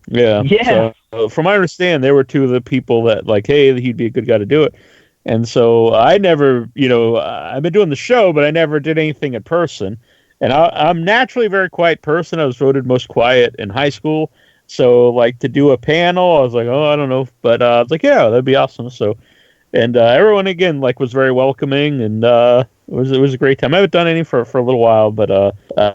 Yeah. So from my understanding, they were two of the people that, like, hey, he'd be a good guy to do it. And so I never, I've been doing the show, but I never did anything in person. And I'm naturally a very quiet person. I was voted most quiet in high school. So, like, to do a panel, I was like, oh, I don't know. But I was like, yeah, that'd be awesome. So, and everyone, again, like, was very welcoming. And It was a great time. I haven't done any for a little while, but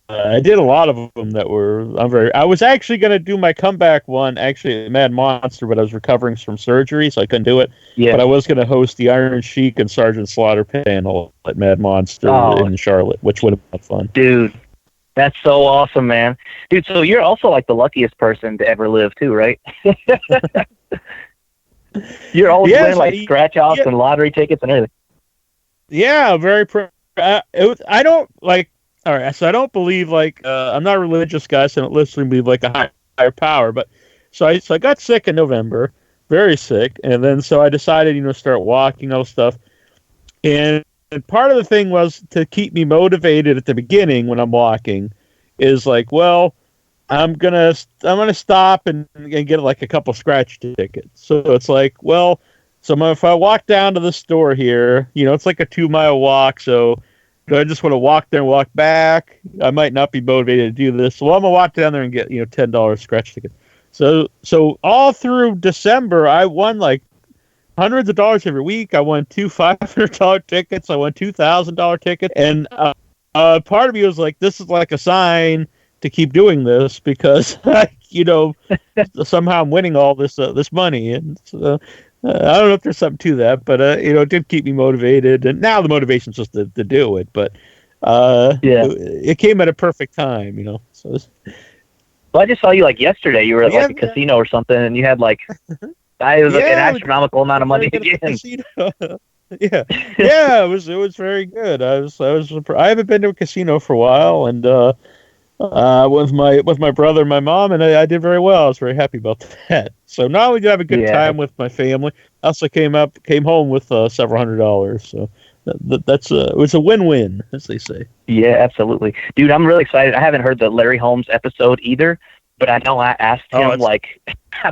I did a lot of them that were. I was actually going to do my comeback one, actually at Mad Monster, but I was recovering from surgery, so I couldn't do it. Yeah. But I was going to host the Iron Sheik and Sergeant Slaughter panel at Mad Monster in Charlotte, which would have been fun. Dude, that's so awesome, man. Dude, so you're also like the luckiest person to ever live, too, right? You're always winning like scratch-offs and lottery tickets and everything. Yeah, very. I don't like. All right, so I don't believe like I'm not a religious guy, so I don't literally believe like a higher power. But so I got sick in November, very sick, and then so I decided start walking, all stuff, and part of the thing was to keep me motivated at the beginning when I'm walking, is like, well, I'm gonna stop and get like a couple scratch tickets. So it's like, well. So if I walk down to the store here, it's like a 2-mile walk. So do I just want to walk there and walk back? I might not be motivated to do this. Well, I'm going to walk down there and get, $10 scratch ticket. So all through December, I won like hundreds of dollars every week. I won 2 $500 tickets. I won $2,000 tickets. And part of me was like, this is like a sign to keep doing this because, somehow I'm winning all this money. And so, I don't know if there's something to that, but it did keep me motivated, and now the motivation's just to do it. But it came at a perfect time, So, well, I just saw you like yesterday. You were at like a casino or something, and you had like an astronomical amount of money to get in. Yeah, it was very good. I was surprised. I haven't been to a casino for a while, and with my brother and my mom, and I did very well. I was very happy about that. So not only did I have a good time with my family, I also came home with several $100s. So it was a win-win, as they say. Yeah, absolutely, dude. I'm really excited. I haven't heard the Larry Holmes episode either, but I know I asked him I've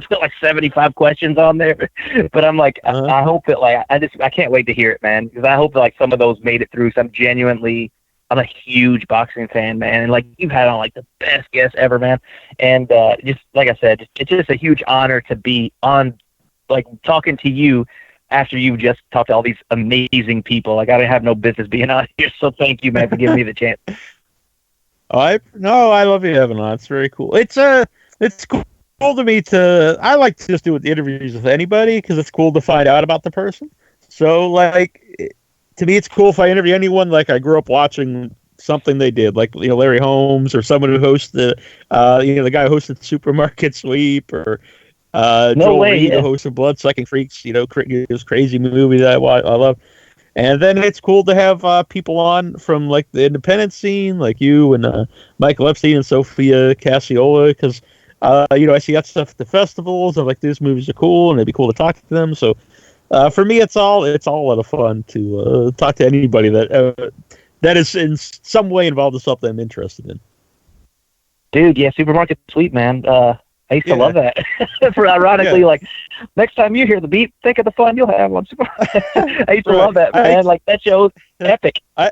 got like 75 questions on there, but I'm like, I hope that I can't wait to hear it, man, because I hope that like some of those made it through. So I'm a huge boxing fan, man, and like you've had on like the best guests ever, man. And just like I said, it's just a huge honor to be on, like talking to you after you've just talked to all these amazing people. Like I have no business being on here, so thank you, man, for giving me the chance. I love you having on. It's very cool. It's cool to me I like to just do interviews with anybody because it's cool to find out about the person. So like. To me, it's cool if I interview anyone like I grew up watching something they did, like Larry Holmes or someone who hosted, the guy who hosted Supermarket Sweep or Joel Reed who hosted Blood-Sucking Freaks. This crazy movie that I love. And then it's cool to have people on from like the independent scene, like you and Michael Epstein and Sophia Cassiola, because I see that stuff at the festivals. I'm like, these movies are cool, and it'd be cool to talk to them. So. For me, it's all a lot of fun to talk to anybody that is in some way involved in something I'm interested in. Dude, yeah, Supermarket Sweep, man. I used to love that. For ironically, like next time you hear the beat, think of the fun you'll have on Supermarket. I used to love that, man. Like that show's epic. I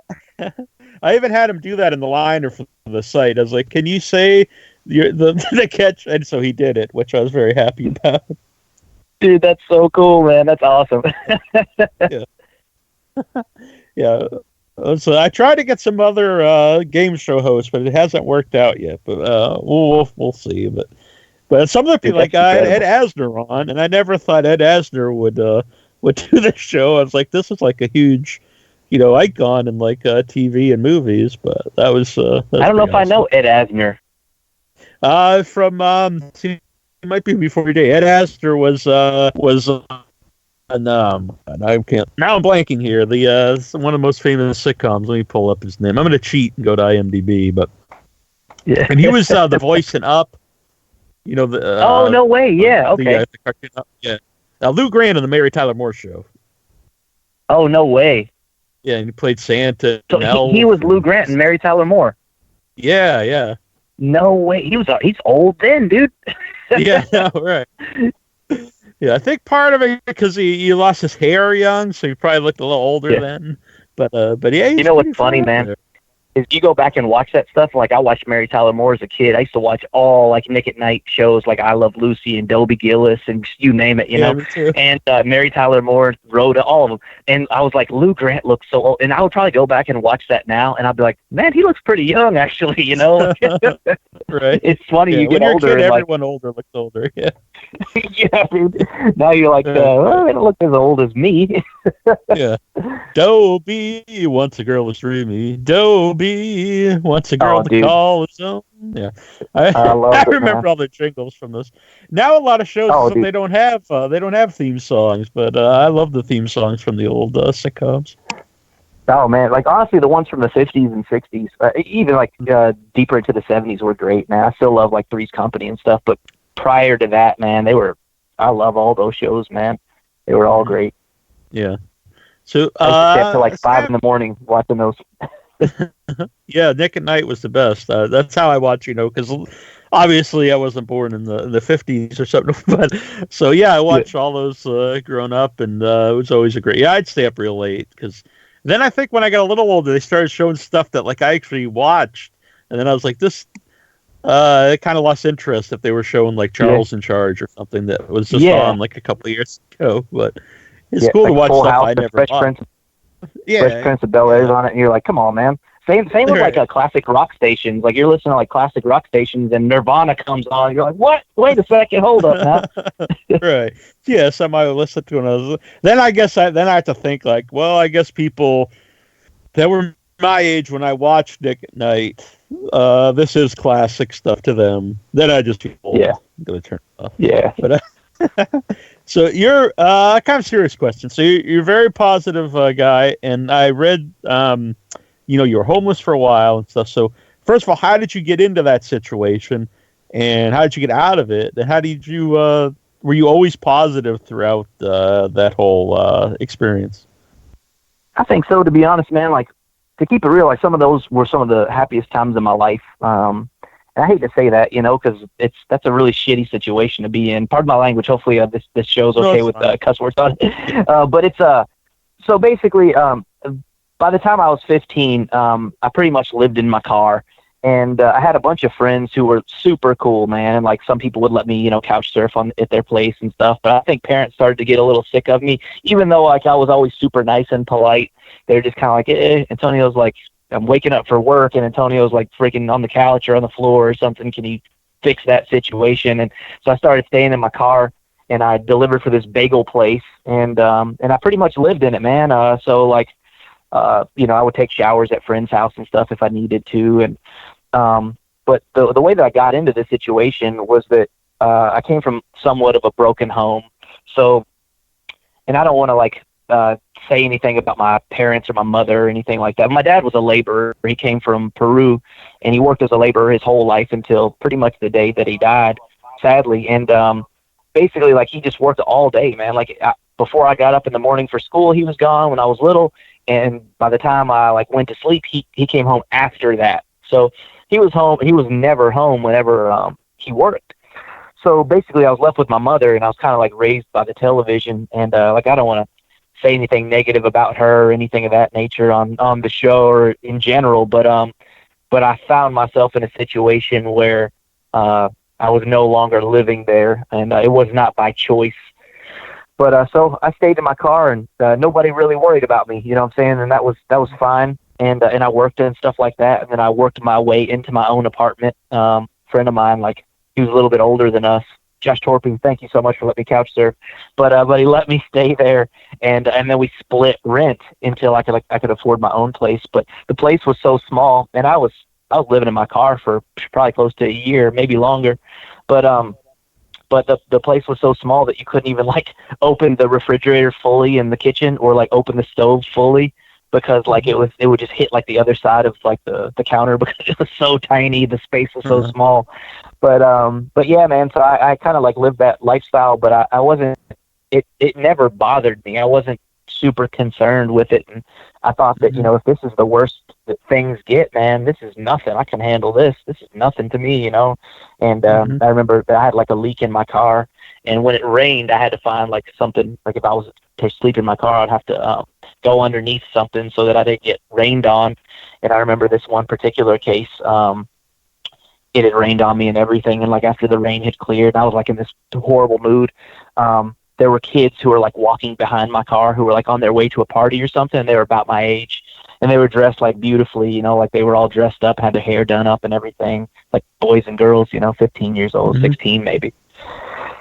even had him do that in the liner for the site. I was like, "Can you say the catch?" And so he did it, which I was very happy about. Dude, that's so cool, man. That's awesome. Yeah. So I tried to get some other game show hosts, but it hasn't worked out yet. But we'll see. But some of the people, like I had Ed Asner on, and I never thought Ed Asner would do this show. I was like, this is like a huge, icon in like TV and movies. But that was. I don't know if I know Ed Asner. It might be before your day. Ed Asner was I can't. Now I'm blanking here. The one of the most famous sitcoms. Let me pull up his name. I'm going to cheat and go to IMDb, but and he was the voice in Up. Oh no way! Yeah, okay. The cartoon Up. Yeah. Lou Grant on the Mary Tyler Moore Show. Oh no way! Yeah, and he played Santa. So he was Lou Grant and Mary Tyler Moore. Yeah. No way! He's old then, dude. Yeah, right. Yeah, I think part of it because he lost his hair young, so he probably looked a little older then. But yeah, you know what's funny, man? is you go back and watch that stuff. Like I watched Mary Tyler Moore as a kid. I used to watch all like Nick at Night shows like I Love Lucy and Dobie Gillis and you name it, you know. Me too. And Mary Tyler Moore wrote all of them. And I was like, Lou Grant looks so old. And I would probably go back and watch that now, and I'd be like, man, he looks pretty young actually, you know. Right. It's funny, you get when older. You're a kid, and everyone older looks older. Yeah. yeah, dude. Now you're like, well, they don't look as old as me. Yeah. Dobie wants a girl was dreamy. Dobie wants a girl to call his own. Yeah. I remember all the jingles from this. Now a lot of shows they don't have theme songs, but I love the theme songs from the old sitcoms. Oh man, like honestly, the ones from the 50s and 60s, even like deeper into the 70s were great. Man, I still love like Three's Company and stuff, but prior to that, man, I love all those shows, man. They were all great. Yeah. So I used to stay up till like 5 in the morning watching those. Yeah, Nick at Night was the best. That's how I watch, because obviously I wasn't born in the 50s or something. But so yeah, I watched all those growing up, and it was always a great. Yeah, I'd stay up real late because then I think when I got a little older, they started showing stuff that like I actually watched, and then I was like, this. It kind of lost interest if they were showing like Charles in Charge or something that was just on like a couple of years ago. But it's cool like to watch Full stuff House, I never Fresh watched. Fresh Prince of Bel-Air's on it, and you're like, come on, man. Same with like classic rock stations. Like you're listening to like classic rock stations, and Nirvana comes on. You're like, what? Wait a second, hold up now. Right? Yeah, somebody would listen to it. Then I guess I have to think like, well, I guess people that were my age when I watched Nick at Night, this is classic stuff to them. Then I just feel I'm gonna turn it off. Yeah, but so you're kind of serious question. So you're a very positive guy, and I read you were homeless for a while and stuff. So first of all, how did you get into that situation, and how did you get out of it? And how did you were you always positive throughout that whole experience? I think so, to be honest, man. Like, to keep it real, like some of those were some of the happiest times in my life. And I hate to say that, because that's a really shitty situation to be in. Pardon my language. Hopefully this show's okay with cuss words on it. But it's so basically, by the time I was 15, I pretty much lived in my car, and I had a bunch of friends who were super cool, man. And like some people would let me, couch surf at their place and stuff. But I think parents started to get a little sick of me, even though like I was always super nice and polite. They're just kind of like, Antonio's like, I'm waking up for work, and Antonio's like freaking on the couch or on the floor or something. Can you fix that situation? And so I started staying in my car, and I delivered for this bagel place, and I pretty much lived in it, man. So like, I would take showers at friends' house and stuff if I needed to. And but the way that I got into this situation was that I came from somewhat of a broken home. So, and I don't want to like say anything about my parents or my mother or anything like that. My dad was a laborer. He came from Peru, and he worked as a laborer his whole life until pretty much the day that he died, sadly. And basically, like, he just worked all day, man. Like, before I got up in the morning for school, he was gone when I was little, and by the time I like went to sleep, he came home after that. So he was home. He was never home whenever he worked. So basically, I was left with my mother, and I was kind of like raised by the television. And like, I don't want to say anything negative about her or anything of that nature on the show or in general, but I found myself in a situation where I was no longer living there, and it was not by choice. But so I stayed in my car, and nobody really worried about me. You know what I'm saying? And that was fine. And I worked and stuff like that. And then I worked my way into my own apartment. Friend of mine, like, he was a little bit older than us. Josh Torping, thank you so much for letting me couch surf. But he let me stay there, and then we split rent until I could afford my own place. But the place was so small, and I was living in my car for probably close to a year, maybe longer. But the place was so small that you couldn't even like open the refrigerator fully in the kitchen, or like open the stove fully, because like it would just hit like the other side of like the counter, because it was so tiny. The space was so small. But yeah, man, so I kind of like lived that lifestyle, but I wasn't, it never bothered me. I wasn't super concerned with it. And I thought that, if this is the worst that things get, man, this is nothing. I can handle this. This is nothing to me, And I remember that I had like a leak in my car, and when it rained, I had to find like something, like if I was to sleep in my car, I'd have to go underneath something so that I didn't get rained on. And I remember this one particular case, it had rained on me and everything. And like after the rain had cleared, I was like in this horrible mood. There were kids who were like walking behind my car who were like on their way to a party or something. And they were about my age, and they were dressed like beautifully, like they were all dressed up, had their hair done up and everything, like boys and girls, 15 years old, 16 maybe.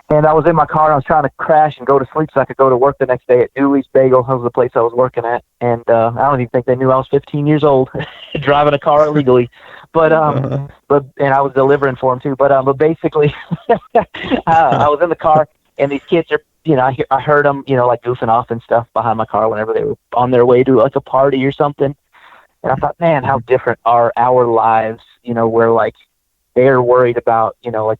And I was in my car, and I was trying to crash and go to sleep so I could go to work the next day at Dewey's Bagel. That was the place I was working at. And I don't even think they knew I was 15 years old driving a car illegally. But and I was delivering for them too. But basically, I was in the car, and these kids are, I heard them, like goofing off and stuff behind my car whenever they were on their way to like a party or something. And I thought, man, how different are our lives, where like they're worried about, like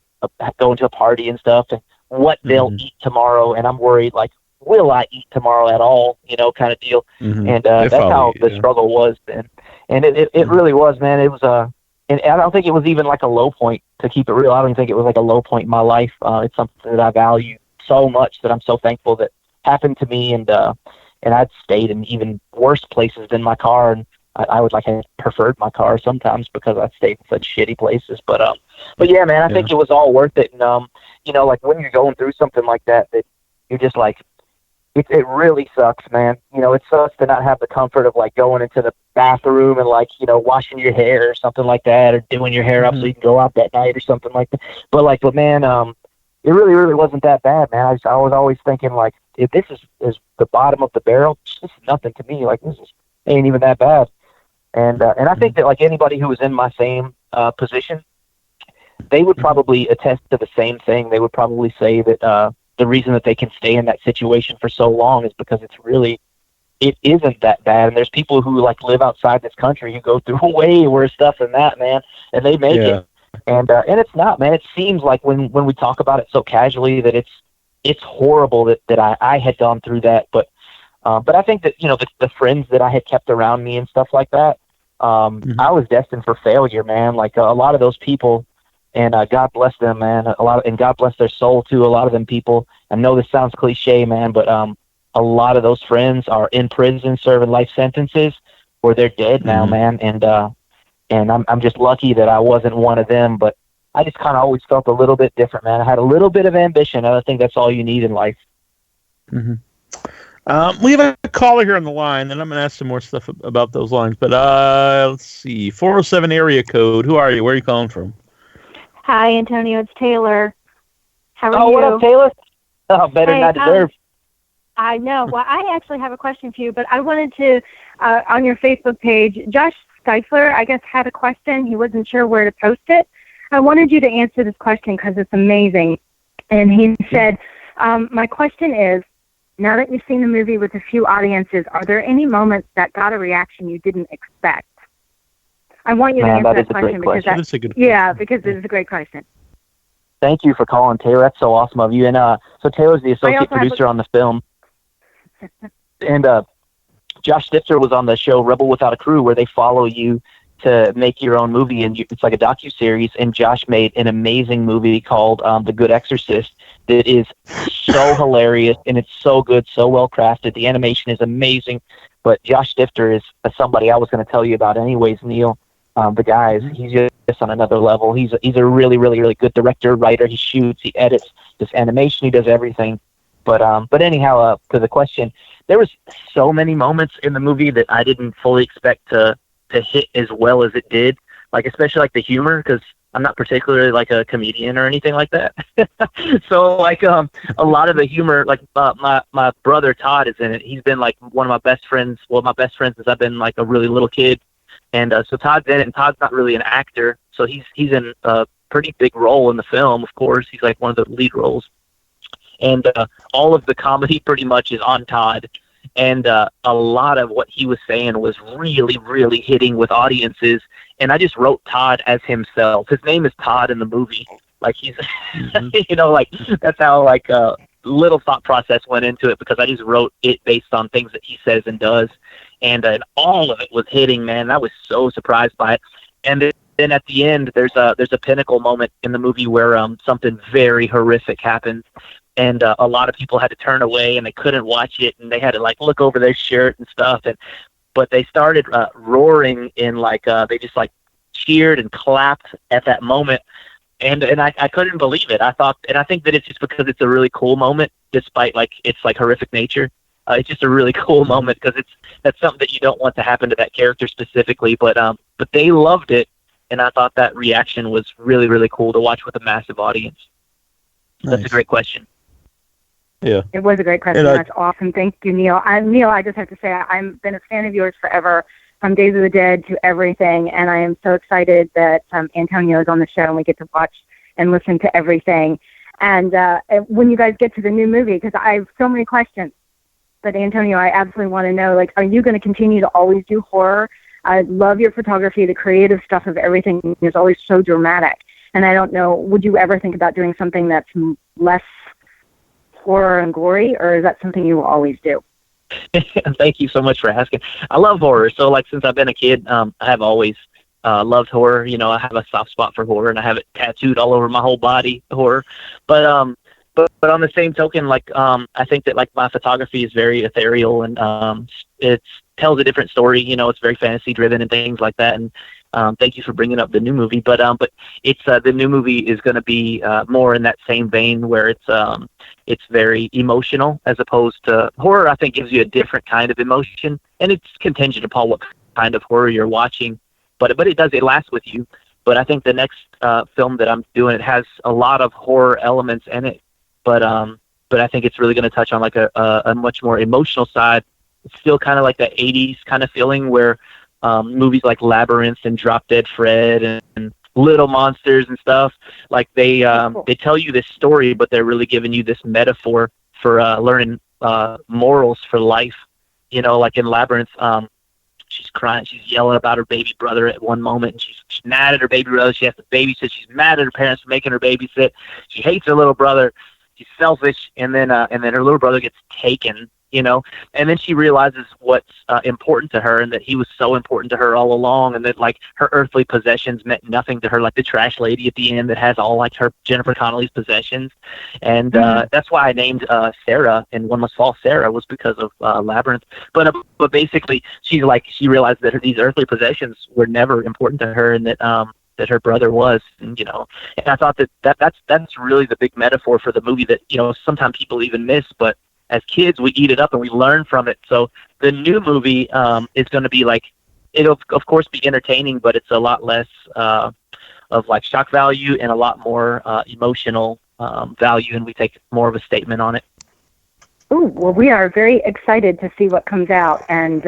going to a party and stuff, and what they'll eat tomorrow, and I'm worried, like, will I eat tomorrow at all, kind of deal. And that's how the struggle was then. And it really was, man. It was and I don't think it was even like a low point, to keep it real. I don't think it was like a low point in my life. It's something that I value so much, that I'm so thankful that happened to me. And I'd stayed in even worse places than my car, and I would like have preferred my car sometimes because I stayed in such shitty places. But yeah, man, I think it was all worth it. And like when you're going through something like that you're just like, it really sucks, man. It sucks to not have the comfort of like going into the bathroom and like, washing your hair or something like that, or doing your hair up so you can go out that night or something like that. But man, it really, really wasn't that bad, man. I was always thinking like, if this is the bottom of the barrel, this is nothing to me. Like ain't even that bad. And I think that like anybody who was in my same position, they would probably attest to the same thing. They would probably say that the reason that they can stay in that situation for so long is because it isn't that bad. And there's people who like live outside this country who go through way worse stuff than that, man, and they make it. And it's not, man. It seems like when we talk about it so casually that it's horrible that I had gone through that, but I think that the friends that I had kept around me and stuff like that, I was destined for failure, man. Like a lot of those people, and God bless them, man. And God bless their soul too. A lot of them people. I know this sounds cliche, man, but a lot of those friends are in prison serving life sentences, or they're dead now, man. And I'm just lucky that I wasn't one of them. But I just kind of always felt a little bit different, man. I had a little bit of ambition, and I think that's all you need in life. We have a caller here on the line, and I'm going to ask some more stuff about those lines. But let's see. 407 area code. Who are you? Where are you calling from? Hi, Antonio. It's Taylor. How are you? Oh, what up, Taylor? Oh, better than I deserve. I know. Well, I actually have a question for you, but I wanted to, on your Facebook page, Josh Stifler, I guess, had a question. He wasn't sure where to post it. I wanted you to answer this question because it's amazing. And he said, my question is, now that you've seen the movie with a few audiences, are there any moments that got a reaction you didn't expect? I want you to answer that question because because it is a great question. Thank you for calling, Taylor. That's so awesome of you. And so Taylor's the associate producer on the film. And Josh Stifter was on the show Rebel Without a Crew, where they follow you to make your own movie, and it's like a docuseries. And Josh made an amazing movie called The Good Exorcist that is so hilarious, and it's so good, so well crafted. The animation is amazing. But Josh Stifter is somebody I was going to tell you about anyways, Neil. The guy, he's just on another level. He's a really, really, really good director, writer. He shoots, he edits, does animation, he does everything. But anyhow, to the question, there was so many moments in the movie that I didn't fully expect to hit as well as it did. Like especially like the humor, because I'm not particularly like a comedian or anything like that. So like a lot of the humor, like my brother Todd is in it. He's been like one of my best friends. Well, my best friend since I've been like a really little kid. And so Todd's in it, and Todd's not really an actor, so he's in a pretty big role in the film. Of course, he's like one of the lead roles, and all of the comedy pretty much is on Todd. And a lot of what he was saying was really, really hitting with audiences. And I just wrote Todd as himself. His name is Todd in the movie. Like he's, like that's how like little thought process went into it, because I just wrote it based on things that he says and does, and all of it was hitting, man. I was so surprised by it. And then at the end, there's a pinnacle moment in the movie where something very horrific happens, and a lot of people had to turn away and they couldn't watch it, and they had to like look over their shirt and stuff, but they started roaring in they just like cheered and clapped at that moment. And I couldn't believe it. I think that it's just because it's a really cool moment, despite its horrific nature. It's just a really cool moment, because that's something that you don't want to happen to that character specifically. But they loved it, and I thought that reaction was really, really cool to watch with a massive audience. Nice. That's a great question. Yeah, it was a great question. That's awesome. Thank you, Neil. Neil, I just have to say I've been a fan of yours forever, from Days of the Dead to everything, and I am so excited that Antonio is on the show and we get to watch and listen to everything. And when you guys get to the new movie, because I have so many questions, but Antonio, I absolutely want to know, are you going to continue to always do horror? I love your photography. The creative stuff of everything is always so dramatic. And I don't know, would you ever think about doing something that's less horror and gory, or is that something you will always do? Thank you so much for asking. I love horror. So since I've been a kid, I have always loved horror. I have a soft spot for horror, and I have it tattooed all over my whole body, horror. But on the same token, I think that my photography is very ethereal, and it tells a different story. It's very fantasy driven and things like that. And thank you for bringing up the new movie. But it's the new movie is going to be more in that same vein, where it's very emotional, as opposed to horror. I think gives you a different kind of emotion, and it's contingent upon what kind of horror you're watching. But it lasts with you. But I think the next film that I'm doing, it has a lot of horror elements in it. But I think it's really going to touch on a much more emotional side. It's still kind of like that 80s kind of feeling, where movies like Labyrinth and Drop Dead Fred and Little Monsters and stuff, they tell you this story, but they're really giving you this metaphor for learning morals for life. In Labyrinth, she's crying, she's yelling about her baby brother at one moment, and she's mad at her baby brother. She has to babysit. She's mad at her parents for making her babysit. She hates her little brother. She's selfish, and then her little brother gets taken. And then she realizes what's important to her, and that he was so important to her all along, and that her earthly possessions meant nothing to her, like the trash lady at the end that has all her Jennifer Connelly's possessions. And that's why I named Sarah in One Must Fall Sarah, was because of Labyrinth. But basically she realized that these earthly possessions were never important to her, and that her brother was, and I thought that's really the big metaphor for the movie that sometimes people even miss, but as kids, we eat it up and we learn from it. So the new movie is going to be it'll of course be entertaining, but it's a lot less of shock value and a lot more emotional value, and we take more of a statement on it. Oh, well, we are very excited to see what comes out, and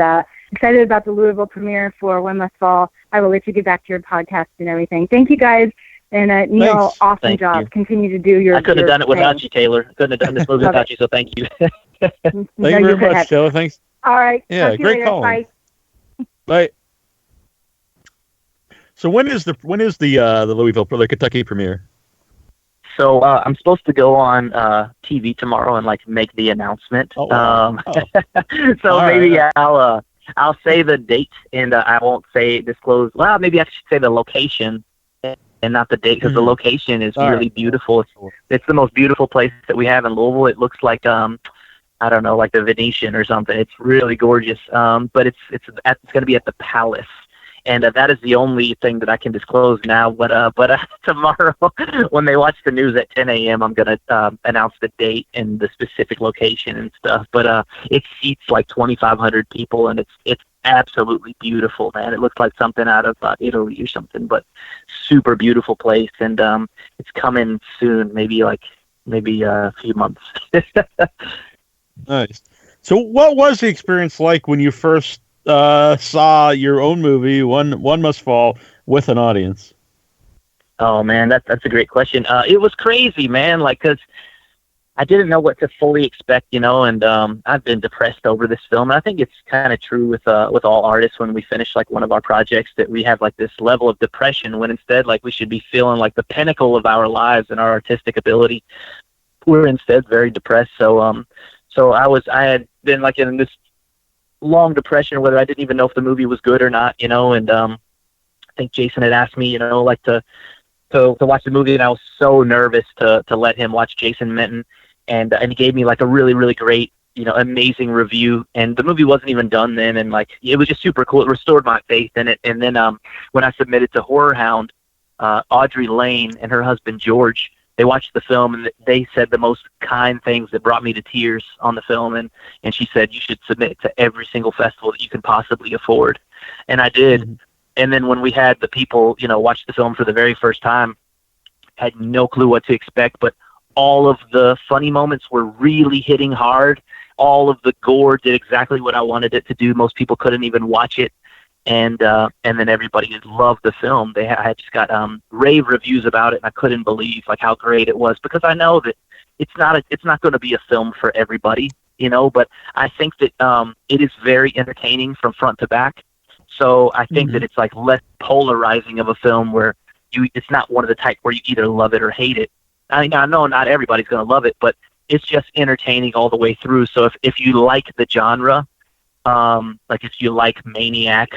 excited about the Louisville premiere for One Must Fall. I will let you get back to your podcast and everything. Thank you, guys. And Neil, Thanks. awesome Thank job. you. Continue to do your. I couldn't have done it without thing. you, Taylor. Couldn't have done this movie without you. So thank you. Thank you very much, Taylor. Thanks. All right. Yeah, Talk to you great later. call. Bye. Bye. So when is the Louisville, the Kentucky premiere? So I'm supposed to go on TV tomorrow and make the announcement. Oh, wow. So All maybe right. I'll say the date, and I won't disclose. Well, maybe I should say the location and not the date, because the location is really beautiful. It's the most beautiful place that we have in Louisville. It looks like I don't know, like the Venetian or something. It's really gorgeous. But it's going to be at the Palace. And that is the only thing that I can disclose now. But tomorrow, when they watch the news at 10 a.m., I'm going to announce the date and the specific location and stuff. But it seats 2,500 people, and it's absolutely beautiful, man. It looks like something out of Italy or something, but super beautiful place. And it's coming soon, maybe a few months. Nice. So what was the experience like when you first saw your own movie, One Must Fall, with an audience? Oh man, that's a great question. It was crazy, man. Cause I didn't know what to fully expect, and I've been depressed over this film. And I think it's kind of true with all artists when we finish one of our projects, that we have this level of depression, when instead we should be feeling the pinnacle of our lives and our artistic ability. were instead very depressed. So I had been like in this long depression, whether I didn't even know if the movie was good or not, and I think Jason had asked me, like to watch the movie, and I was so nervous to let him watch Jason Minton, and he gave me like a really, really great, amazing review, and the movie wasn't even done then, and like it was just super cool. It restored my faith in it. And then when I submitted to Horror Hound, Audrey Lane and her husband George, they watched the film, and they said the most kind things that brought me to tears on the film, and she said you should submit to every single festival that you can possibly afford, and I did. Mm-hmm. And then when we had the people, watch the film for the very first time, had no clue what to expect, but all of the funny moments were really hitting hard. All of the gore did exactly what I wanted it to do. Most people couldn't even watch it. And then everybody just loved the film. I just got rave reviews about it, and I couldn't believe like how great it was, because I know that it's not going to be a film for everybody, but I think that it is very entertaining from front to back. So I think that it's like less polarizing of a film where it's not one of the type where you either love it or hate it. I mean, I know not everybody's going to love it, but it's just entertaining all the way through. So if you like the genre, like if you like Maniac,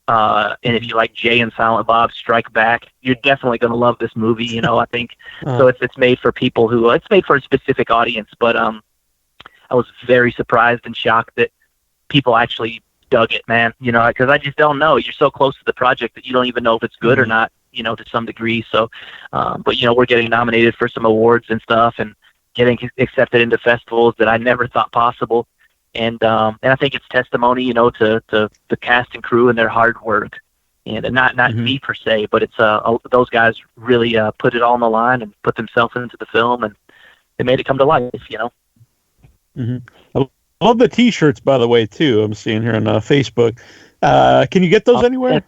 and if you like Jay and Silent Bob Strike Back, you're definitely going to love this movie. I think so. It's made for people it's made for a specific audience. But I was very surprised and shocked that people actually dug it, man. Because I just don't know. You're so close to the project that you don't even know if it's good or not. To some degree. So, but we're getting nominated for some awards and stuff, and getting accepted into festivals that I never thought possible. And I think it's testimony, to the cast and crew and their hard work, and not me per se, but it's those guys really put it all on the line and put themselves into the film, and they made it come to life. I love the T-shirts, by the way, too. I'm seeing here on Facebook. Can you get those anywhere?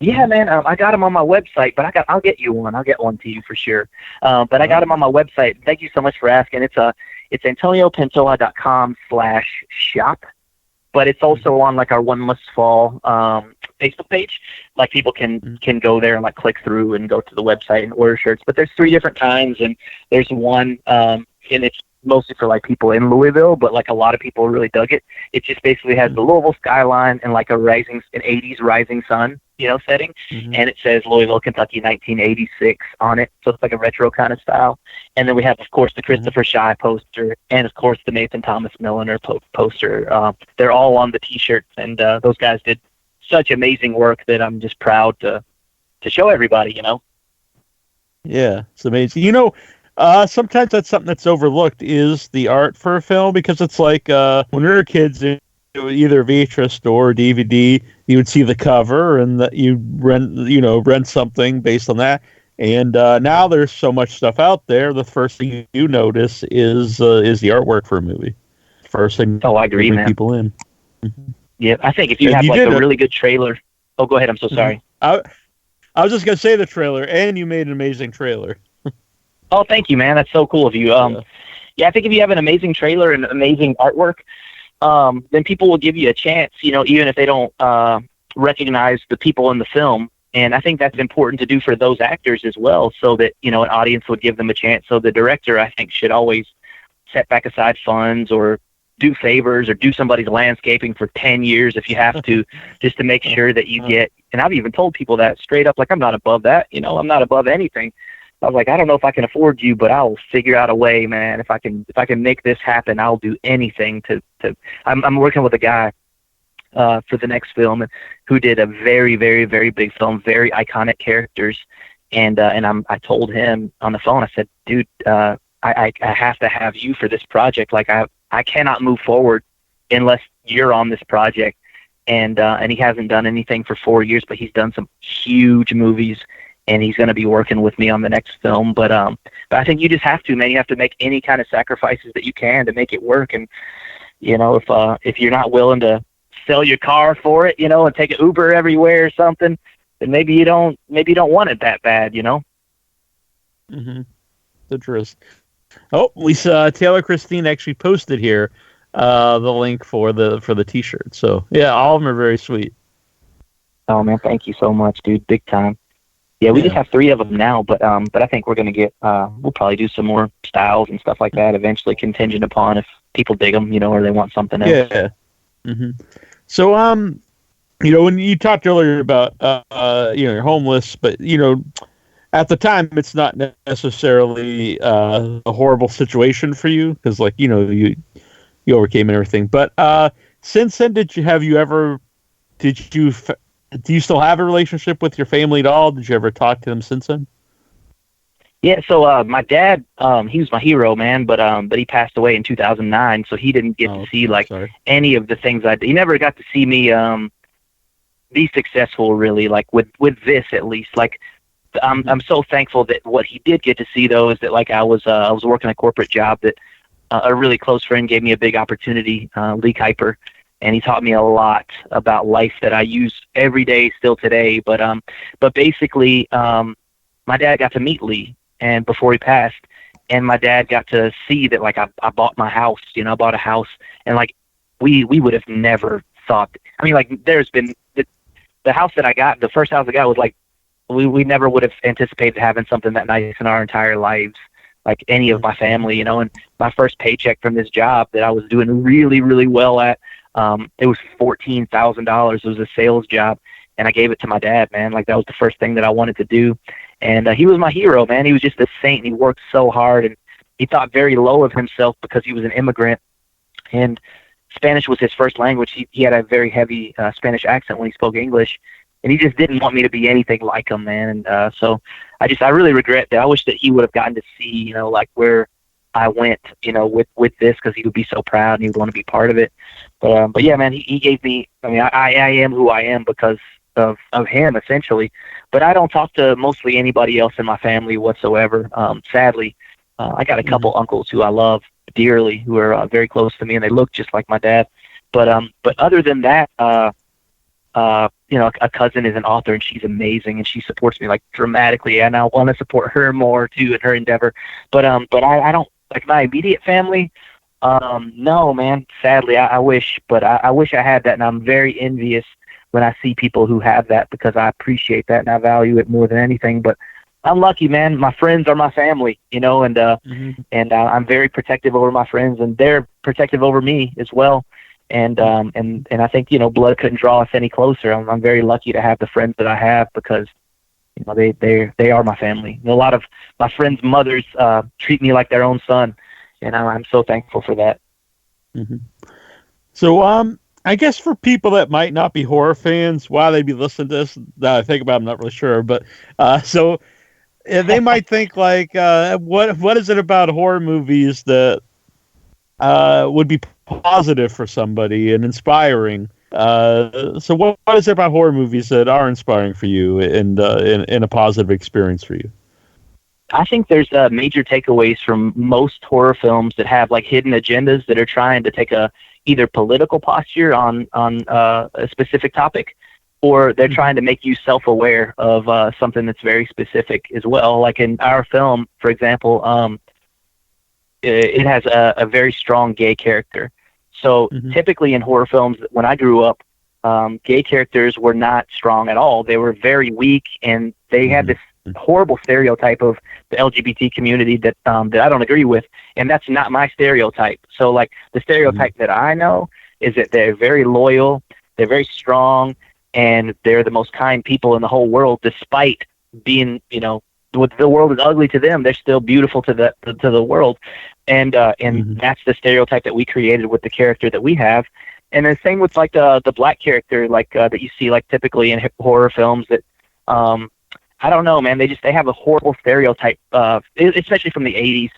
Yeah, man. I got them on my website, but I'll get you one. I'll get one to you for sure. But I got them on my website. Thank you so much for asking. It's AntonioPantoja.com/shop, but it's also on like our One Must Fall Facebook page. Like people can go there and like click through and go to the website and order shirts. But there's 3 different kinds, and there's one, and it's mostly for like people in Louisville, but like a lot of people really dug it. It just basically has the Louisville skyline and like an 80s rising sun, setting, and it says Louisville, Kentucky, 1986 on it. So it's like a retro kind of style. And then we have, of course, the Christopher Shy poster, and of course the Nathan Thomas Milliner poster. They're all on the T-shirts, and those guys did such amazing work that I'm just proud to show everybody. Yeah, it's amazing. Sometimes that's something that's overlooked is the art for a film, because it's like when we were kids, either VHS store or DVD, you would see the cover and you rent something based on that. And now there's so much stuff out there. The first thing you notice is the artwork for a movie. First thing. Oh, I agree, man. People in. Yeah, I think if you have like a really good trailer. Oh, go ahead. I'm so sorry. I was just gonna say the trailer, and you made an amazing trailer. Oh, thank you, man. That's so cool of you. Yeah, I think if you have an amazing trailer and amazing artwork, then people will give you a chance, even if they don't recognize the people in the film. And I think that's important to do for those actors as well, so that, an audience would give them a chance. So the director, I think, should always set back aside funds or do favors or do somebody's landscaping for 10 years if you have to, just to make sure that you get, and I've even told people that straight up, like, I'm not above that, I'm not above anything. I was like, I don't know if I can afford you, but I'll figure out a way, man. If I can make this happen, I'll do anything to I'm working with a guy for the next film who did a very, very, very big film, very iconic characters. And I told him on the phone, I said, dude, I have to have you for this project. Like I cannot move forward unless you're on this project. And he hasn't done anything for 4 years, but he's done some huge movies. And he's going to be working with me on the next film. But I think you just have to, man. You have to make any kind of sacrifices that you can to make it work. And, if you're not willing to sell your car for it, and take an Uber everywhere or something, then maybe you don't want it that bad, Mm-hmm. Interesting. Oh, Lisa, Taylor Christine actually posted here the link for the T-shirt. So, yeah, all of them are very sweet. Oh, man, thank you so much, dude. Big time. Yeah, we just have 3 of them now, but I think we're gonna get we'll probably do some more styles and stuff like that eventually, contingent upon if people dig them, or they want something else. Yeah. So when you talked earlier about you're homeless, but at the time it's not necessarily a horrible situation for you because you overcame and everything. But since then, do you still have a relationship with your family at all? Did you ever talk to them since then? Yeah, so my dad, he was my hero, man, but he passed away in 2009, so he didn't get to see any of the things I did. He never got to see me be successful, really, like with this at least. Like I'm so thankful that what he did get to see though is that I was working a corporate job that a really close friend gave me a big opportunity, Lee Kuiper, and he taught me a lot about life that I use every day still today. But basically, my dad got to meet Lee, and before he passed, and my dad got to see that I bought my house. I bought a house, and we would have never thought. I mean, there's been the house that I got, the first house I got was we never would have anticipated having something that nice in our entire lives, like any of my family, and my first paycheck from this job that I was doing really, really well at, it was $14,000. It was a sales job, and I gave it to my dad, man. That was the first thing that I wanted to do. And he was my hero, man. He was just a saint, and he worked so hard, and he thought very low of himself because he was an immigrant, and Spanish was his first language. He had a very heavy Spanish accent when he spoke English, and he just didn't want me to be anything like him, man. And so I really regret that. I wish that he would have gotten to see, where I went, with this, because he would be so proud and he would want to be part of it. But yeah, man, he gave me. I mean, I am who I am because of him, essentially. But I don't talk to mostly anybody else in my family whatsoever. Sadly, I got a couple uncles who I love dearly, who are very close to me, and they look just like my dad. But other than that, a cousin is an author, and she's amazing, and she supports me dramatically, and I want to support her more too in her endeavor. But I don't my immediate family. No, man. Sadly, I wish, but I wish I had that, and I'm very envious when I see people who have that, because I appreciate that and I value it more than anything. But I'm lucky, man. My friends are my family, and I'm very protective over my friends, and they're protective over me as well. And I think, blood couldn't draw us any closer. I'm very lucky to have the friends that I have, because they are my family. A lot of my friends' mothers treat me like their own son, and I'm so thankful for that. So I guess for people that might not be horror fans, why they be listening to this, that I think about, I'm not really sure, but so they might think what is it about horror movies that would be positive for somebody and inspiring? So what is it about horror movies that are inspiring for you and in a positive experience for you? I think there's major takeaways from most horror films that have hidden agendas that are trying to take a either political posture on a specific topic, or they're trying to make you self-aware of something that's very specific as well. Like in our film, for example, it has a very strong gay character. So typically in horror films, when I grew up, gay characters were not strong at all. They were very weak, and they had this horrible stereotype of the LGBT community that I don't agree with, and that's not my stereotype. So the stereotype that I know is that they're very loyal, they're very strong, and they're the most kind people in the whole world, despite being, what the world is ugly to them, they're still beautiful to the world. And that's the stereotype that we created with the character that we have. And then same with the black character that you see typically in horror films that I don't know, man, they have a horrible stereotype, especially from the 80s,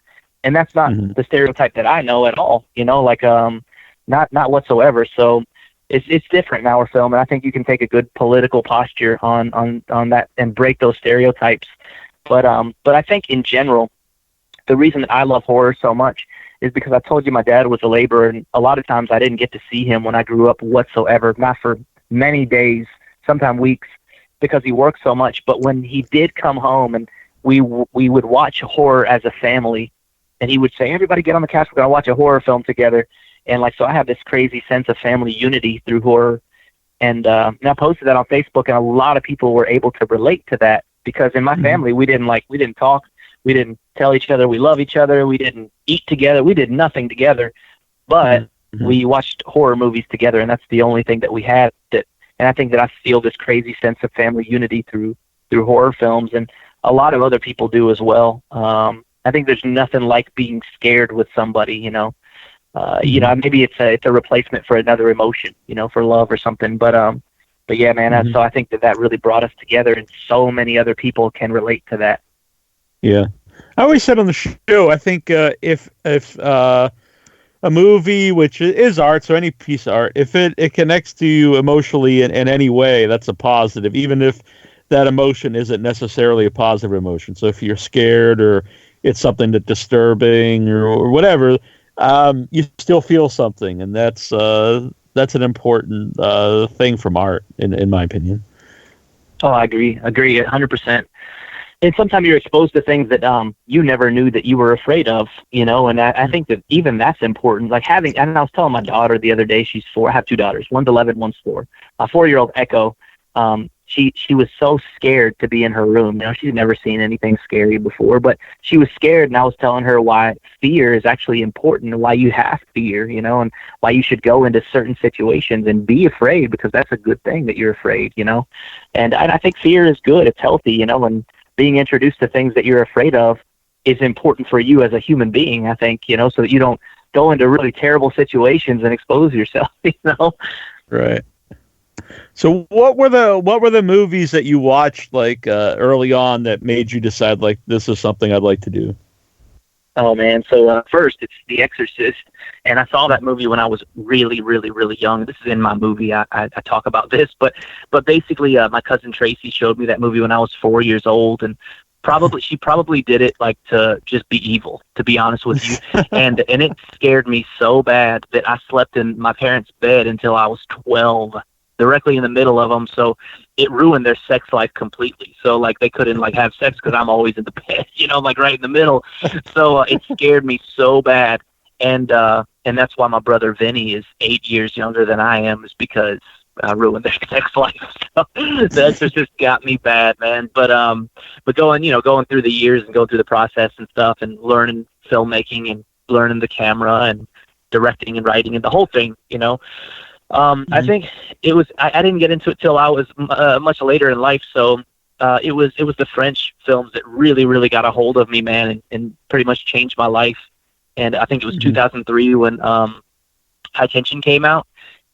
and that's not the stereotype that I know at all, not whatsoever. So it's different in our film, and I think you can take a good political posture on that and break those stereotypes. But I think in general, the reason that I love horror so much is because I told you my dad was a laborer, and a lot of times I didn't get to see him when I grew up whatsoever, not for many days, sometimes weeks, because he worked so much. But when he did come home, and we would watch horror as a family, and he would say, "Everybody get on the couch, we're going to watch a horror film together." And so I have this crazy sense of family unity through horror. And I posted that on Facebook, and a lot of people were able to relate to that because in my family we didn't talk, we didn't tell each other we love each other, we didn't eat together, we did nothing together, but we watched horror movies together, and that's the only thing that we had. And I think that I feel this crazy sense of family unity through horror films, and a lot of other people do as well. I think there's nothing like being scared with somebody, you know. Maybe it's a replacement for another emotion, you know, for love or something. But yeah, man. So I think that really brought us together, and so many other people can relate to that. Yeah, I always said on the show, I think if a movie, which is art, so any piece of art, if it connects to you emotionally in any way, that's a positive, even if that emotion isn't necessarily a positive emotion. So if you're scared or it's something that's disturbing or whatever, you still feel something, and that's an important thing from art, in my opinion. Oh, I agree 100%. And sometimes you're exposed to things that you never knew that you were afraid of, you know, and I think that even that's important. Like and I was telling my daughter the other day, she's 4, I have 2 daughters, one's 11, one's 4. My 4-year-old Echo, she was so scared to be in her room. You know, she's never seen anything scary before, but she was scared, and I was telling her why fear is actually important, and why you have fear, you know, and why you should go into certain situations and be afraid, because that's a good thing that you're afraid, you know. And I think fear is good. It's healthy, you know, and being introduced to things that you're afraid of is important for you as a human being, I think, you know, so that you don't go into really terrible situations and expose yourself, you know. Right. So what were the movies that you watched like early on that made you decide like this is something I'd like to do? Oh man, so first it's The Exorcist, and I saw that movie when I was really, really, really young. This is in my movie. I talk about this, but basically my cousin Tracy showed me that movie when I was 4 years old, and she probably did it like to just be evil, to be honest with you, and it scared me so bad that I slept in my parents' bed until I was 12. Directly in the middle of them, so it ruined their sex life completely. So like they couldn't like have sex because I'm always in the bed, you know, like right in the middle. So it scared me so bad, and that's why my brother Vinny is 8 years younger than I am, is because I ruined their sex life. So The Exorcist got me bad, man. But going through the years and going through the process and stuff, and learning filmmaking and learning the camera and directing and writing and the whole thing, you know. I think it was. I didn't get into it till I was much later in life. So it was the French films that really, really got a hold of me, man, and pretty much changed my life. And I think it was 2003 when High Tension came out,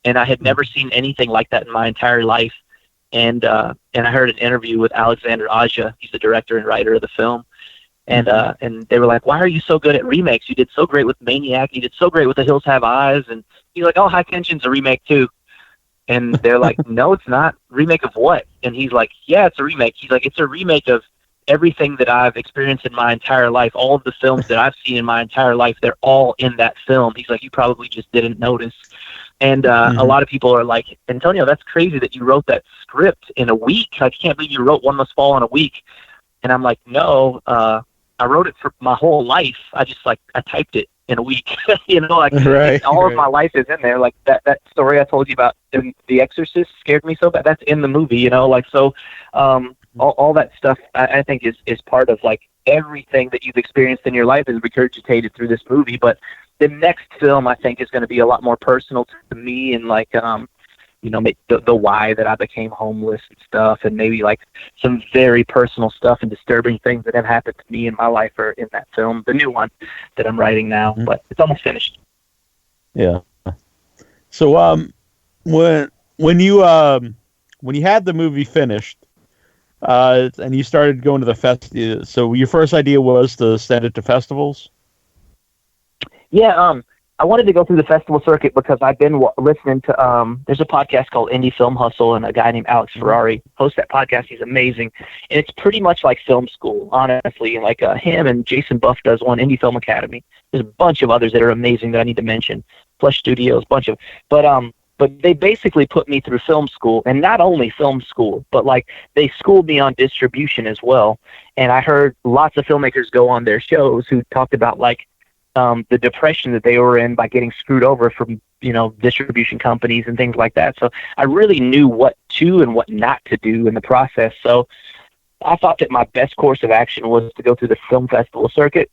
and I had never seen anything like that in my entire life. And I heard an interview with Alexander Aja. He's the director and writer of the film. And they were like, "Why are you so good at remakes? You did so great with Maniac. You did so great with The Hills Have Eyes." And he's like, "Oh, High Tension's a remake too." And they're like, "No, it's not. Remake of what?" And he's like, "Yeah, it's a remake." He's like, "It's a remake of everything that I've experienced in my entire life. All of the films that I've seen in my entire life, they're all in that film." He's like, "You probably just didn't notice." And a lot of people are like, "Antonio, that's crazy that you wrote that script in a week. I can't believe you wrote One Must Fall in a week." And I'm like, "No, I wrote it for my whole life. I typed it in a week." You know, like all of my life is in there. Like that story I told you about in The Exorcist scared me so bad. That's in the movie, you know, like, so all that stuff I think is part of like everything that you've experienced in your life is regurgitated through this movie. But the next film I think is going to be a lot more personal to me, and like, you know, the why that I became homeless and stuff, and maybe like some very personal stuff and disturbing things that have happened to me in my life are in that film, the new one that I'm writing now, but it's almost finished. Yeah. So when you had the movie finished, and you started going to the festival, so your first idea was to send it to festivals? Yeah, I wanted to go through the festival circuit because I've been listening to, there's a podcast called Indie Film Hustle, and a guy named Alex Ferrari hosts that podcast. He's amazing. And it's pretty much like film school, honestly. Like him and Jason Buff does one, Indie Film Academy. There's a bunch of others that are amazing that I need to mention. Flesh Studios, bunch of, but they basically put me through film school, and not only film school, but like they schooled me on distribution as well. And I heard lots of filmmakers go on their shows who talked about like, the depression that they were in by getting screwed over from, you know, distribution companies and things like that. So I really knew what to and what not to do in the process. So I thought that my best course of action was to go through the film festival circuit,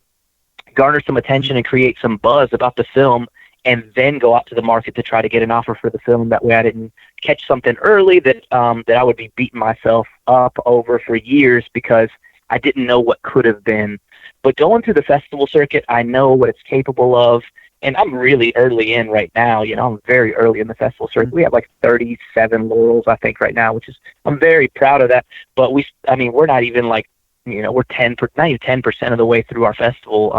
garner some attention and create some buzz about the film, and then go out to the market to try to get an offer for the film. That way I didn't catch something early that I would be beating myself up over for years because I didn't know what could have been. But going through the festival circuit, I know what it's capable of, and I'm really early in right now. You know, I'm very early in the festival circuit. We have like 37 laurels, I think, right now, which is, I'm very proud of that. But we're not even like, you know, we're not even 10% of the way through our festival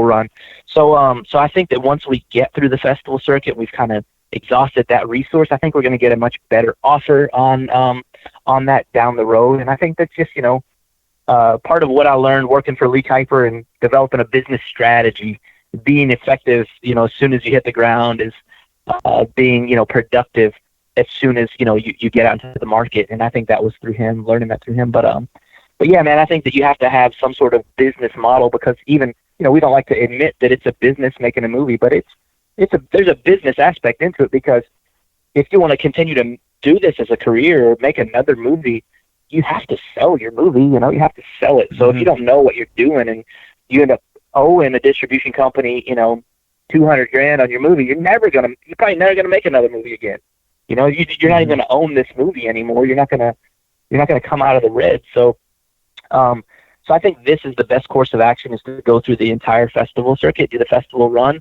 run. So I think that once we get through the festival circuit, we've kind of exhausted that resource. I think we're going to get a much better offer on that down the road. And I think that's just, you know, part of what I learned working for Lee Kuiper and developing a business strategy. Being effective, you know, as soon as you hit the ground is being, you know, productive as soon as, you know, you get out into the market. And I think that was through him, learning that through him. But yeah, man, I think that you have to have some sort of business model, because even, you know, we don't like to admit that it's a business making a movie, but there's a business aspect into it, because if you want to continue to do this as a career or make another movie, you have to sell your movie, you know, you have to sell it. So if you don't know what you're doing and you end up owing a distribution company, you know, $200,000 on your movie, you're probably never gonna make another movie again. You know, you're not even gonna own this movie anymore. You're not gonna come out of the red. So I think this is the best course of action, is to go through the entire festival circuit, do the festival run,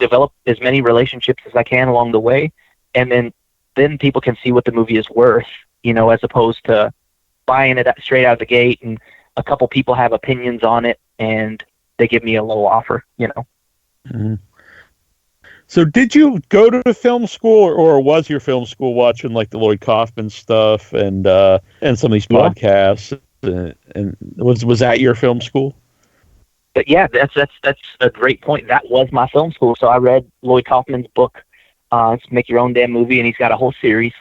develop as many relationships as I can along the way, and then people can see what the movie is worth, you know, as opposed to buying it straight out of the gate and a couple people have opinions on it and they give me a low offer, you know. Mm-hmm. So did you go to film school, or was your film school watching like the Lloyd Kaufman stuff and some of these podcasts? And was that your film school? But yeah, that's a great point. That was my film school. So I read Lloyd Kaufman's book, it's Make Your Own Damn Movie, and he's got a whole series,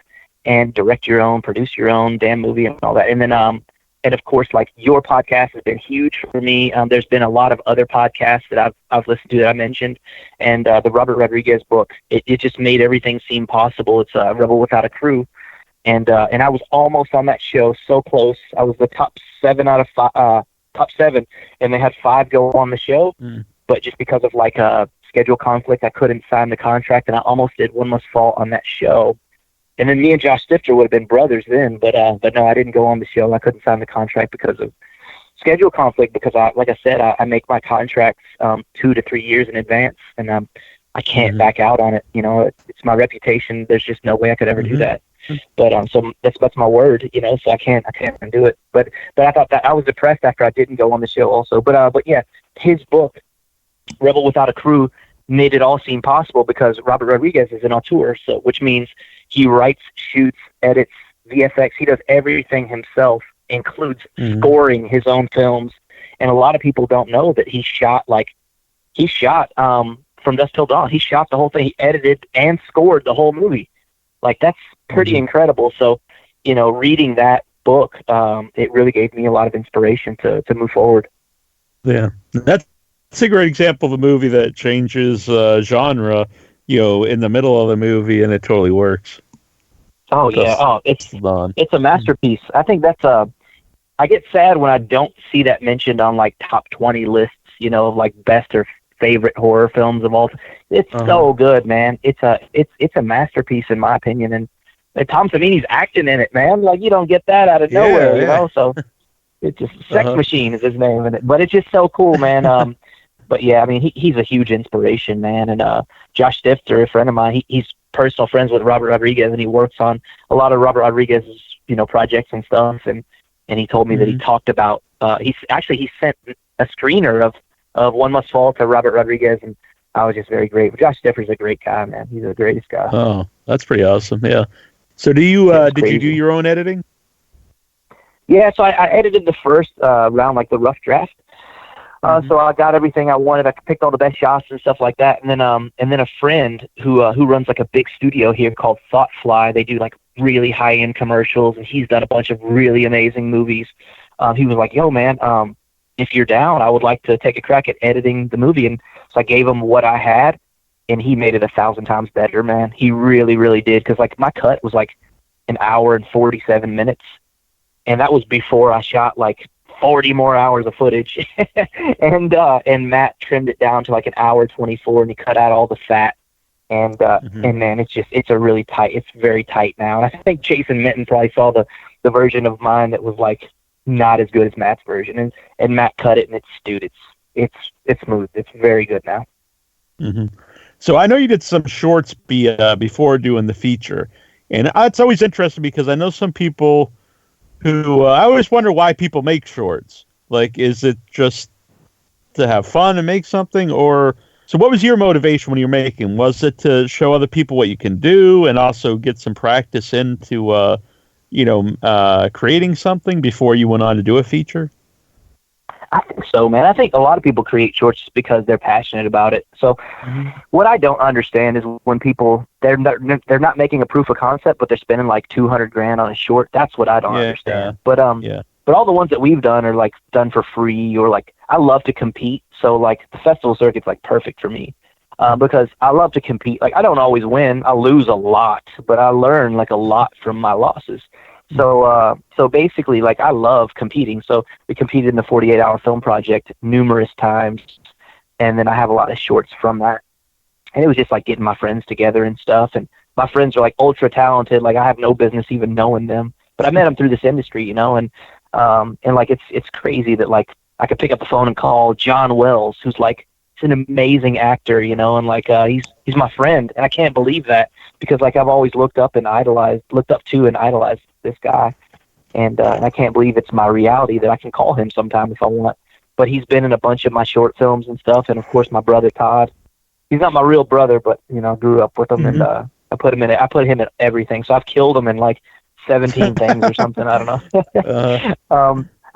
and direct your own, produce your own damn movie and all that. And then and of course, like, your podcast has been huge for me. There's been a lot of other podcasts that I've listened to that I mentioned, and the Robert Rodriguez book, it just made everything seem possible. It's Rebel Without a Crew, and I was almost on that show, so close. I was the top 7 out of top 7, and they had 5 go on the show, but just because of like a schedule conflict, I couldn't sign the contract, and I almost did One Must Fall on that show. And then me and Josh Stifter would have been brothers then, but no, I didn't go on the show. I couldn't sign the contract because of schedule conflict, because like I said, I make my contracts 2 to 3 years in advance, and I can't back out on it. You know, it's my reputation. There's just no way I could ever do that. But so that's my word, you know. So I can't do it. But I thought that I was depressed after I didn't go on the show also. But yeah, his book, Rebel Without a Crew, made it all seem possible, because Robert Rodriguez is an auteur, so which means he writes, shoots, edits, VFX. He does everything himself, includes scoring his own films. And a lot of people don't know that he shot From Dusk Till Dawn. He shot the whole thing. He edited and scored the whole movie. Like, that's pretty incredible. So, you know, reading that book, it really gave me a lot of inspiration to move forward. Yeah, that's a great example of a movie that changes genre, you know, in the middle of the movie, and it totally works. Oh, yeah. Oh, it's a masterpiece. I think that's I get sad when I don't see that mentioned on like top 20 lists, you know, of like best or favorite horror films of all. It's so good, man. It's a masterpiece in my opinion, and Tom Savini's acting in it, man. Like, you don't get that out of nowhere, you know. So it's just Sex Machine is his name in it, but it's just so cool, man. But yeah, I mean, he's a huge inspiration, man. And Josh Stifter, a friend of mine, he's personal friends with Robert Rodriguez, and he works on a lot of Robert Rodriguez's, you know, projects and stuff. And he told me that he talked about he sent a screener of One Must Fall to Robert Rodriguez, and I was just very grateful. Josh Stifter's a great guy, man. He's the greatest guy. Oh, that's pretty awesome. Yeah. So did you do your own editing? Yeah, so I edited the first round, like the rough draft. So I got everything I wanted. I picked all the best shots and stuff like that. And then a friend who runs like a big studio here called Thoughtfly. They do like really high end commercials, and he's done a bunch of really amazing movies. He was like, "Yo, man, if you're down, I would like to take a crack at editing the movie." And so I gave him what I had, and he made it 1,000 times better, man. He really, really did. Because like my cut was like an hour and 47 minutes. and that was before I shot like 40 more hours of footage. and Matt trimmed it down to like an hour 24, and he cut out all the fat. And man, it's a really tight. It's very tight now. And I think Jason Minton probably saw the version of mine that was like not as good as Matt's version, and Matt cut it, and it's smooth. It's very good now. Mm-hmm. So I know you did some shorts before doing the feature, and it's always interesting because I know some people who I always wonder why people make shorts. Like, is it just to have fun and make something, or so? What was your motivation when you were making? Was it to show other people what you can do and also get some practice into creating something before you went on to do a feature? I think so, man. I think a lot of people create shorts just because they're passionate about it. So what I don't understand is when people, they're not making a proof of concept, but they're spending like $200,000 on a short. That's what I don't understand. But all the ones that we've done are like done for free, or like, I love to compete. So like the festival circuit's like perfect for me because I love to compete. Like, I don't always win. I lose a lot, but I learn like a lot from my losses. So basically, like, I love competing. So we competed in the 48-hour film project numerous times, and then I have a lot of shorts from that. And it was just like getting my friends together and stuff. And my friends are like ultra talented. Like, I have no business even knowing them, but I met them through this industry, and like it's crazy that like I could pick up the phone and call John Wells, who's like, he's an amazing actor, and like he's my friend, and I can't believe that because like I've always looked up to and idolized this guy, and I can't believe it's my reality that I can call him sometime if I want. But he's been in a bunch of my short films and stuff, and of course my brother Todd. He's not my real brother, but I grew up with him, and I put him in everything. So I've killed him in like 17 things or something. I don't know.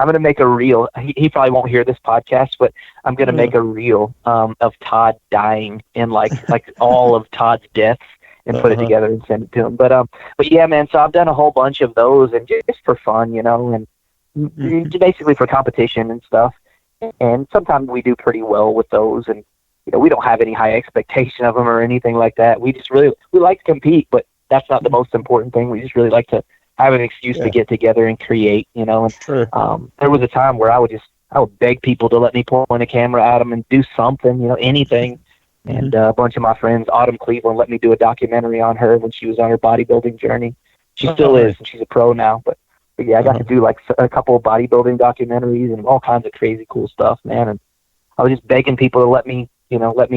I'm going to make a reel. He probably won't hear this podcast, but I'm going to make a reel of Todd dying and like all of Todd's deaths and put it together and send it to him. But yeah, man, so I've done a whole bunch of those and just for fun, and basically for competition and stuff. And sometimes we do pretty well with those, and we don't have any high expectation of them or anything like that. We just we like to compete, but that's not the most important thing. We just really like to have an excuse to get together and create, and there was a time where I would beg people to let me point a camera at them and do something, anything. And a bunch of my friends, Autumn Cleveland, let me do a documentary on her when she was on her bodybuilding journey. She still is, and she's a pro now. But yeah, I got to do like a couple of bodybuilding documentaries and all kinds of crazy cool stuff, man. And I was just begging people to let me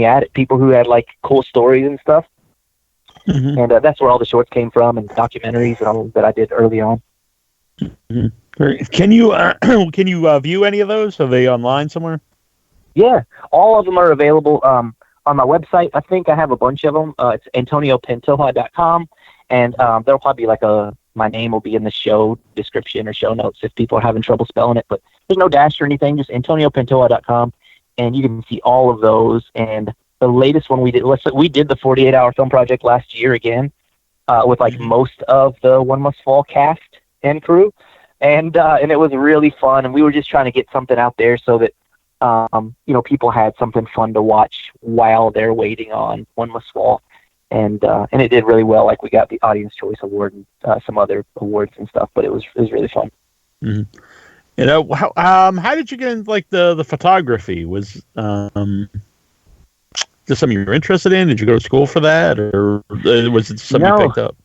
at it. People who had like cool stories and stuff. And that's where all the shorts came from, and documentaries and all that I did early on. Can you view any of those? Are they online somewhere? Yeah, all of them are available on my website. I think I have a bunch of them. It's AntonioPantoja.com, and there'll probably be like my name will be in the show description or show notes if people are having trouble spelling it. But there's no dash or anything, just AntonioPantoja.com, and you can see all of those. And the latest one we did the 48-hour film project last year again, with like most of the One Must Fall cast and crew, and it was really fun. And we were just trying to get something out there so that people had something fun to watch while they're waiting on One Must Fall, and it did really well. Like, we got the Audience Choice Award and some other awards and stuff, but it was really fun. How did you get into like the photography? Was this something you were interested in? Did you go to school for that, or was it something you picked up?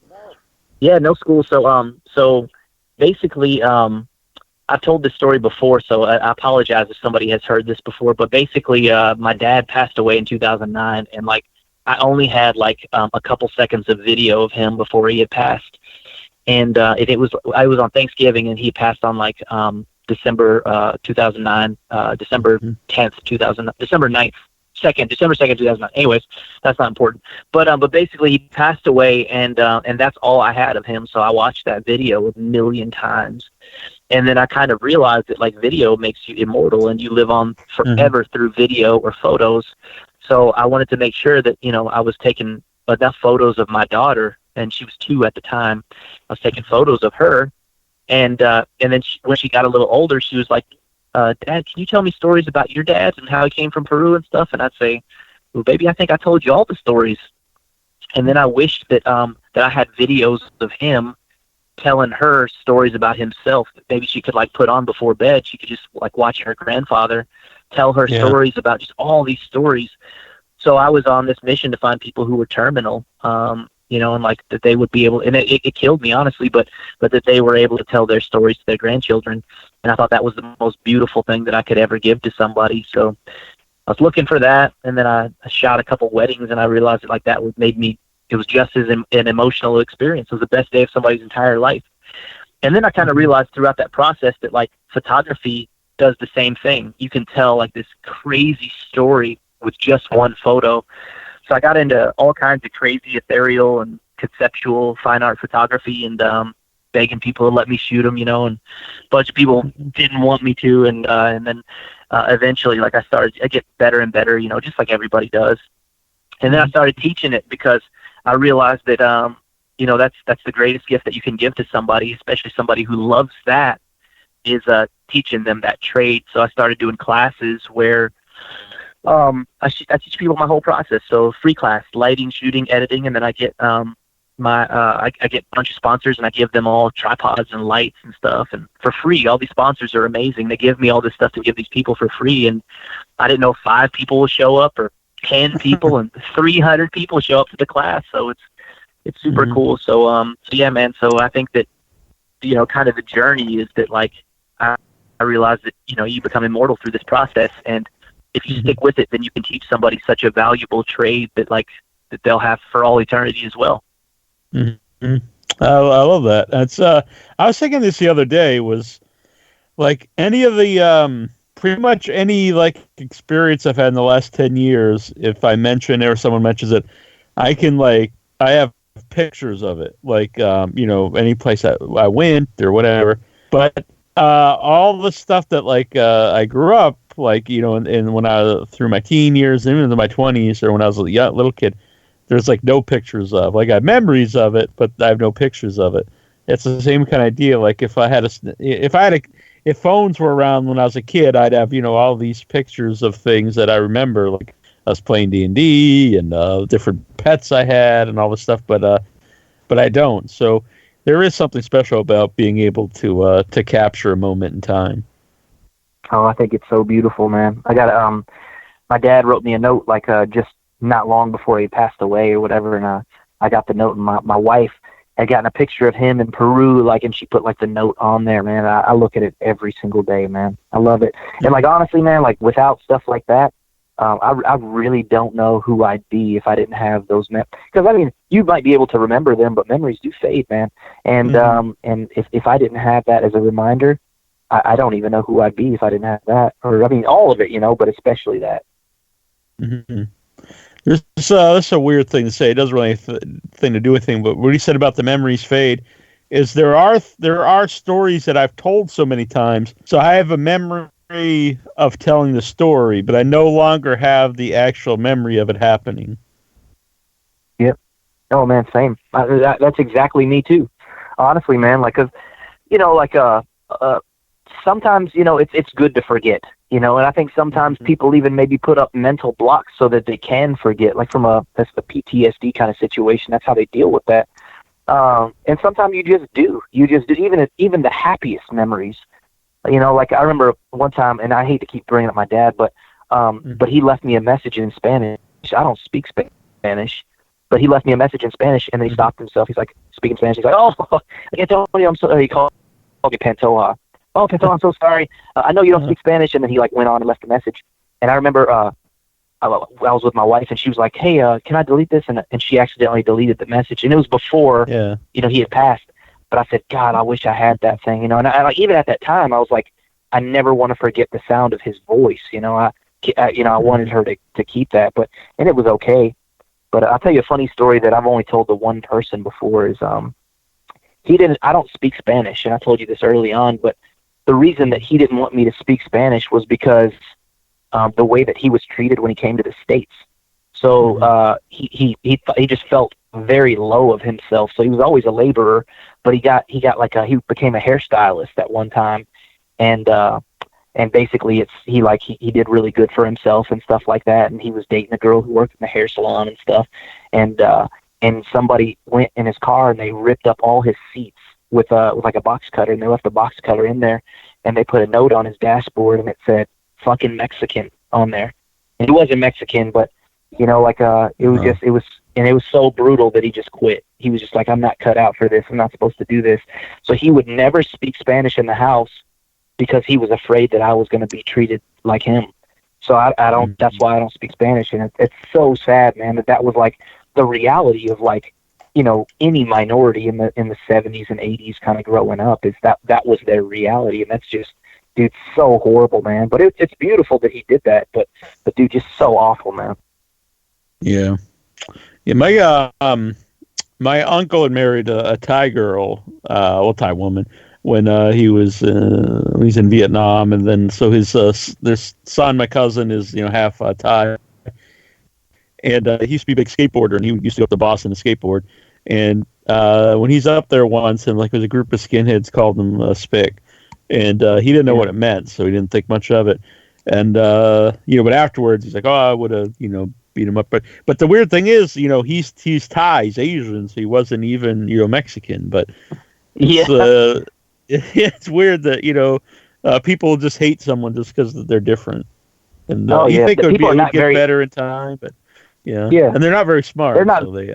Yeah, no school. So basically, I've told this story before, so I apologize if somebody has heard this before. But basically, my dad passed away in 2009, and like I only had like a couple seconds of video of him before he had passed, and I was on Thanksgiving, and he passed on like December 2009, December 10th, December 9th. December 2nd, 2009. Anyways, that's not important. But basically, he passed away, and that's all I had of him. So I watched that video a million times, and then I kind of realized that like video makes you immortal, and you live on forever through video or photos. So I wanted to make sure that I was taking enough photos of my daughter, and she was 2 at the time. I was taking photos of her, and then when she got a little older, she was like, Dad, can you tell me stories about your dad and how he came from Peru and stuff? And I'd say, well, baby, I think I told you all the stories. And then I wished that I had videos of him telling her stories about himself that maybe she could like put on before bed. She could just like watch her grandfather tell her stories about just all these stories. So I was on this mission to find people who were terminal, you know, and like that they would be able, and it killed me honestly, but that they were able to tell their stories to their grandchildren. And I thought that was the most beautiful thing that I could ever give to somebody. So I was looking for that. And then I shot a couple weddings, and I realized that like that made me, it was just as an emotional experience. It was the best day of somebody's entire life. And then I kind of realized throughout that process that like photography does the same thing. You can tell like this crazy story with just one photo. So I got into all kinds of crazy ethereal and conceptual fine art photography, and begging people to let me shoot them, you know, and a bunch of people didn't want me to. And then eventually, like I get better and better, you know, just like everybody does. And then I started teaching it because I realized that, you know, that's the greatest gift that you can give to somebody, especially somebody who loves that, is teaching them that trade. So I started doing classes where I teach people my whole process. So free class, lighting, shooting, editing, and then I get I get a bunch of sponsors, and I give them all tripods and lights and stuff, and for free. All these sponsors are amazing. They give me all this stuff to give these people for free, and I didn't know 5 people will show up or 10 people and 300 people show up to the class. So it's super cool. So yeah, man. So I think that, you know, kind of the journey is that like I realized that, you know, you become immortal through this process, and if you stick with it, then you can teach somebody such a valuable trade that like that they'll have for all eternity as well. I love that. That's I was thinking this the other day, was like any of the pretty much any like experience I've had in the last 10 years, if I mention it or someone mentions it, I have pictures of it, like you know, any place I went or whatever. But all the stuff that like I grew up, like, you know, and when I was through my teen years and even into my 20s, or when I was a little kid, there's like no pictures of. Like I have memories of it, but I have no pictures of it. It's the same kind of idea. Like if phones were around when I was a kid, I'd have, you know, all these pictures of things that I remember, like us playing D&D and different pets I had and all this stuff. But I don't. So there is something special about being able to capture a moment in time. Oh, I think it's so beautiful, man. I got my dad wrote me a note like just not long before he passed away or whatever, and I got the note, and my wife had gotten a picture of him in Peru, like, and she put like the note on there, man. I look at it every single day, man. I love it. And like honestly, man, like without stuff like that, I really don't know who I'd be if I didn't have those because I mean, you might be able to remember them, but memories do fade, man. And and if I didn't have that as a reminder, I don't even know who I'd be if I didn't have that. Or I mean, all of it, you know, but especially that. Mm-hmm. This is a weird thing to say. It doesn't really have anything to do with anything. But what you said about the memories fade is there are stories that I've told so many times. So I have a memory of telling the story, but I no longer have the actual memory of it happening. Yep. Oh man, same. That's exactly me too. Honestly, man, like, 'cause, you know, like sometimes, you know, it's good to forget, you know, and I think sometimes people even maybe put up mental blocks so that they can forget, like that's the PTSD kind of situation. That's how they deal with that. And sometimes you just do, even the happiest memories, you know, like I remember one time, and I hate to keep bringing up my dad, but he left me a message in Spanish. I don't speak Spanish, but he left me a message in Spanish, and then he stopped himself. He's like, speaking Spanish. He's like, oh, I can't tell you, I'm sorry. He called me Pantoja. Oh, Pantoja, I'm so sorry. I know you don't speak Spanish. And then he like went on and left a message. And I remember I was with my wife, and she was like, hey, can I delete this? And she accidentally deleted the message. And it was before, you know, he had passed. But I said, God, I wish I had that thing, you know. And I like, even at that time, I was like, I never want to forget the sound of his voice, you know. I wanted her to keep that, and it was okay. But I'll tell you a funny story that I've only told to one person before is I don't speak Spanish, and I told you this early on, but the reason that he didn't want me to speak Spanish was because the way that he was treated when he came to the States. So he just felt very low of himself. So he was always a laborer, but he became a hairstylist at one time, and basically he did really good for himself and stuff like that. And he was dating a girl who worked in the hair salon and stuff. And somebody went in his car and they ripped up all his seats with like a box cutter, and they left the box cutter in there, and they put a note on his dashboard, and it said "fucking Mexican" on there. And he wasn't Mexican, but it was so brutal that he just quit. He was just like, I'm not cut out for this. I'm not supposed to do this. So he would never speak Spanish in the house because he was afraid that I was going to be treated like him. So I don't. That's why I don't speak Spanish, and it's so sad, man. That was like the reality of like, any minority in the 70s and 80s kind of growing up, is that was their reality, and that's just, dude, so horrible, man. But it's beautiful that he did that, but dude, just so awful, man. Yeah. My uncle had married a Thai girl, Thai woman, when he's in Vietnam, and then so his this son, my cousin, is half Thai, and he used to be a big skateboarder, and he used to go up to Boston to skateboard. And when he's up there once, and like there's a group of skinheads called him Spick, and he didn't know what it meant, so he didn't think much of it. And but afterwards he's like, oh, I would have beat him up. But the weird thing is, he's Thai, he's Asian, so he wasn't even Mexican. But it's weird that people just hate someone just because they're different. And you think it would get better in time, but and they're not very smart. They're not. So they,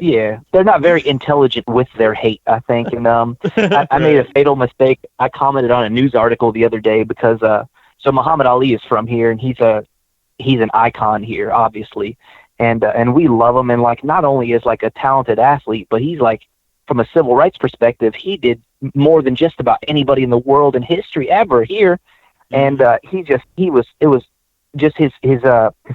Yeah, they're not very intelligent with their hate, I think. And I made a fatal mistake. I commented on a news article the other day because so Muhammad Ali is from here, and he's an icon here, obviously, and we love him. And like, not only is like a talented athlete, but he's like, from a civil rights perspective, he did more than just about anybody in the world in history ever here. And it was just his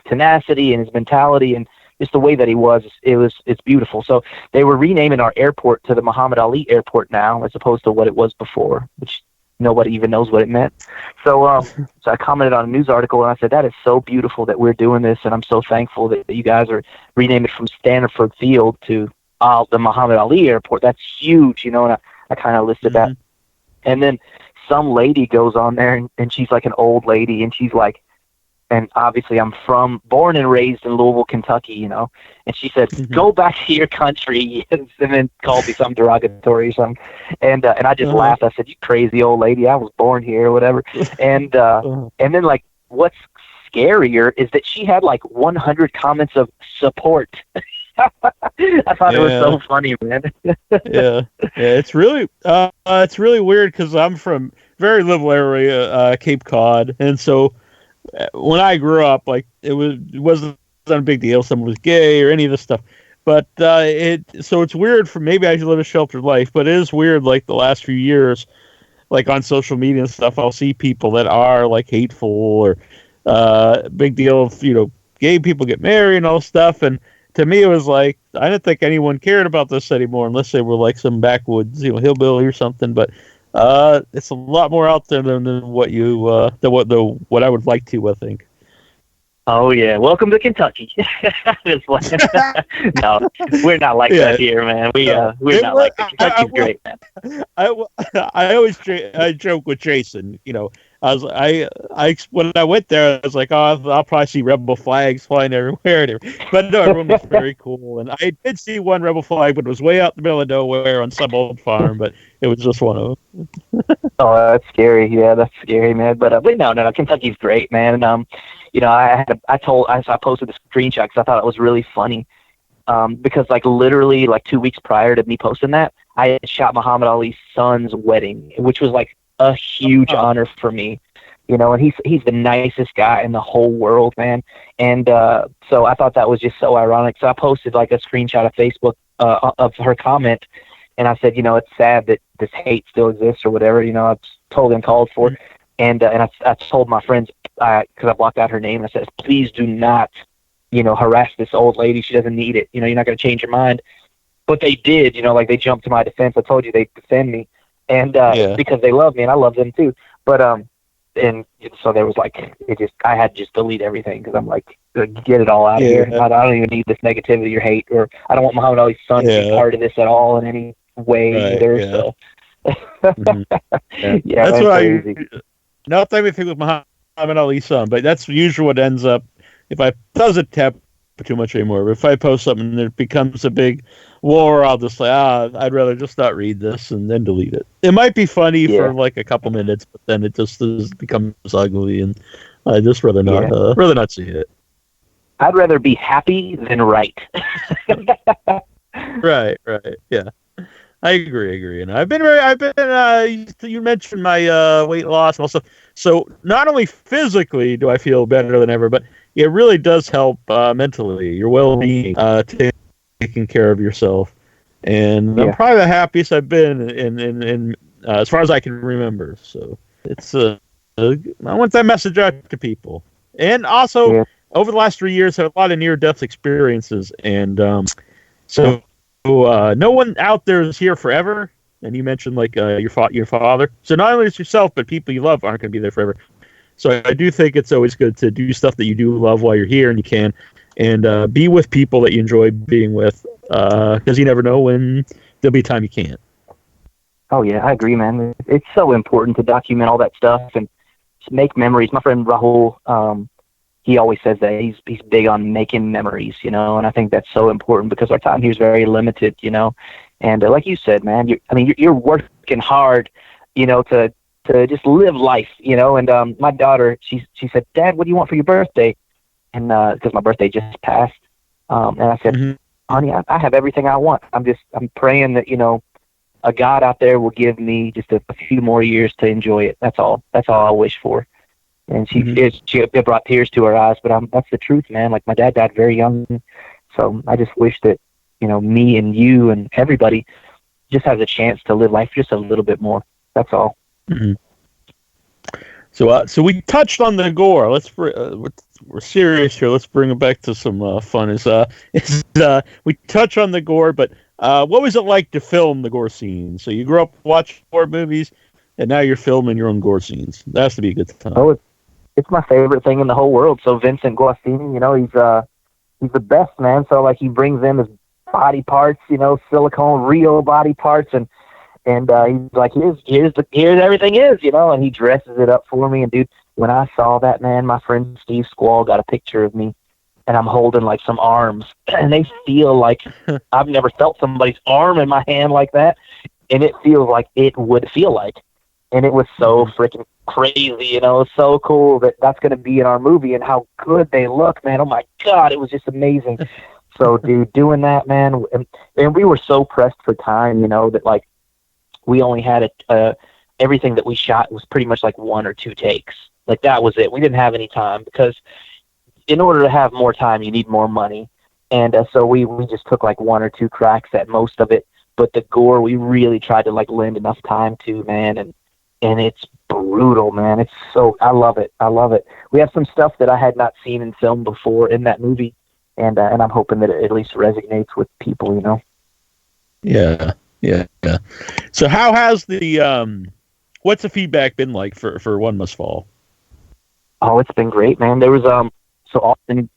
tenacity and his mentality and just the way that he was, it's beautiful. So they were renaming our airport to the Muhammad Ali Airport now, as opposed to what it was before, which nobody even knows what it meant. So so I commented on a news article, and I said, that is so beautiful that we're doing this, and I'm so thankful that you guys are renaming it from Stanford Field to the Muhammad Ali Airport. That's huge, and I kind of listed that. And then some lady goes on there, and she's like an old lady, and she's like, and obviously I'm born and raised in Louisville, Kentucky, and she said, go back to your country, and then called me some derogatory or something. And I just laughed. I said, you crazy old lady, I was born here or whatever. And then like, what's scarier is that she had like 100 comments of support. I thought it was so funny, man. yeah, it's really weird because I'm from very Louisville area, Cape Cod, and so when I grew up, like it wasn't a big deal. Someone was gay or any of this stuff, but it's weird. For maybe I should live a sheltered life, but it is weird. Like the last few years, like on social media and stuff, I'll see people that are like hateful or big deal of gay people get married and all stuff. And to me, it was like I didn't think anyone cared about this anymore unless they were like some backwoods hillbilly or something. But it's a lot more out there than what what I would like to, I think. Oh yeah, welcome to Kentucky. No, we're not like that here, man. We're not like that. Kentucky's great, man. I always joke with Jason. When I went there, I was like, oh, I'll probably see rebel flags flying everywhere. But no, everyone was very cool. And I did see one rebel flag, but it was way out in the middle of nowhere on some old farm. But it was just one of them. Oh, that's scary. Yeah, that's scary, man. But no, Kentucky's great, man. And I posted the screenshot because I thought it was really funny. Because like literally like 2 weeks prior to me posting that, I had shot Muhammad Ali's son's wedding, which was like a huge honor for me, and he's the nicest guy in the whole world, man. And so I thought that was just so ironic. So I posted like a screenshot of Facebook of her comment, and I said, it's sad that this hate still exists or whatever. I totally uncalled for. And I told my friends, because I blocked out her name, I said, please do not, harass this old lady. She doesn't need it. You're not going to change her mind. But they did, like they jumped to my defense. I told you they'd defend me. And because they love me and I love them too. But and so there was like, I had to just delete everything because I'm like, get it all out of here. I don't even need this negativity or hate, or I don't want Muhammad Ali's son to be part of this at all in any way either. Yeah. So that's what not anything with Muhammad Ali's son, but that's usually what ends up if I does it happen too much anymore. But if I post something and it becomes a big war, I'll just say, I'd rather just not read this and then delete it. It might be funny for like a couple minutes, but then it just becomes ugly, and I just rather not see it. I'd rather be happy than right. Right, yeah. I agree. And you mentioned my weight loss also. So not only physically do I feel better than ever, but it really does help mentally, your well-being, taking care of yourself. And I'm probably the happiest I've been in as far as I can remember. So it's I want that message out to people. And also, over the last 3 years, I had a lot of near-death experiences, and so no one out there is here forever. And you mentioned like your father. So not only is yourself, but people you love aren't going to be there forever. So I do think it's always good to do stuff that you do love while you're here and you can, and be with people that you enjoy being with, because you never know when there'll be a time you can't. Oh yeah, I agree, man. It's so important to document all that stuff and make memories. My friend Rahul, he always says that he's big on making memories, and I think that's so important because our time here is very limited, and like you said, man, you're working hard, to just live life, and my daughter, she said, Dad, what do you want for your birthday? And because my birthday just passed, and I said, honey, I have everything I want. I'm praying that, a God out there will give me just a few more years to enjoy it. That's all I wish for. And she brought tears to her eyes, but that's the truth, man. Like, my dad died very young, so I just wish that, me and you and everybody just has a chance to live life just a little bit more. That's all. Mm-hmm. So we touched on the gore. We're serious here. Let's bring it back to some fun. We touch on the gore, but what was it like to film the gore scenes? So you grew up watching gore movies, and now you're filming your own gore scenes. That has to be a good time. Oh, it's my favorite thing in the whole world. So Vincent Guastini, he's the best, man. So like, he brings in his body parts, silicone, real body parts, and he's like, here's everything is, and he dresses it up for me. And dude, when I saw that, man, my friend Steve Squall got a picture of me, and I'm holding like some arms, and they feel like I've never felt somebody's arm in my hand like that, and it feels like it would feel like. And it was so freaking crazy, so cool that's going to be in our movie, and how good they look, man. Oh my God, it was just amazing. So, dude, doing that, man, and we were so pressed for time, that like we only had everything that we shot was pretty much like 1 or 2 takes. Like, that was it. We didn't have any time because in order to have more time, you need more money. And so we just took like 1 or 2 cracks at most of it. But the gore, we really tried to like lend enough time to, man, and it's brutal, man. It's so, I love it. We have some stuff that I had not seen in film before in that movie, and I'm hoping that it at least resonates with people, Yeah. So how has what's the feedback been like for One Must Fall? Oh, it's been great, man. There was so Austin,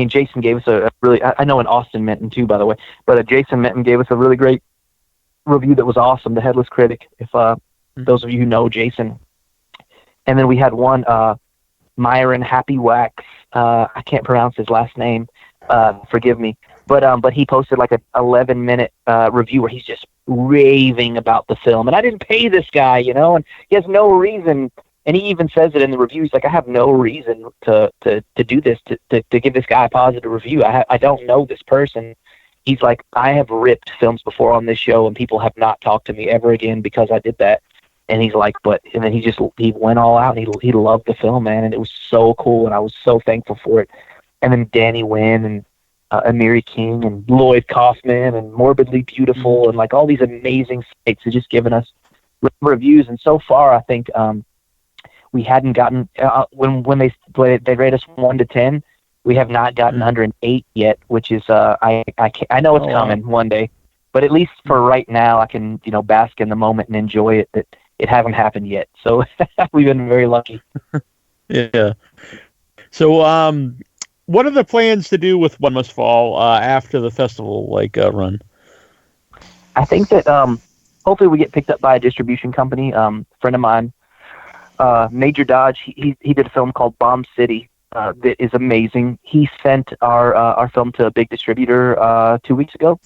Jason gave us a really, I know in Austin Minton too, by the way, but Jason Minton gave us a really great review that was awesome, the Headless Critic, if those of you who know Jason. And then we had one, Myron Happy Wax, I can't pronounce his last name, forgive me, but he posted like a 11-minute review where he's just raving about the film. And I didn't pay this guy, and he has no reason. And he even says it in the review. He's like, I have no reason to do this, to give this guy a positive review. I don't know this person. He's like, I have ripped films before on this show, and people have not talked to me ever again because I did that. And he's like, and then he went all out, and he loved the film, man. And it was so cool, and I was so thankful for it. And then Danny Wynn and Amiri King and Lloyd Kaufman and Morbidly Beautiful and like all these amazing sites have just given us reviews. And so far, I think we hadn't gotten when they rate us 1 to 10, we have not gotten under an 8 yet, which is I know it's coming one day, but at least for right now, I can bask in the moment and enjoy it. That it hasn't happened yet, so we've been very lucky. Yeah. So what are the plans to do with One Must Fall after the festival run? I think that hopefully we get picked up by a distribution company. Friend of mine, Major Dodge, he did a film called Bomb City, that is amazing. He sent our film to a big distributor 2 weeks ago,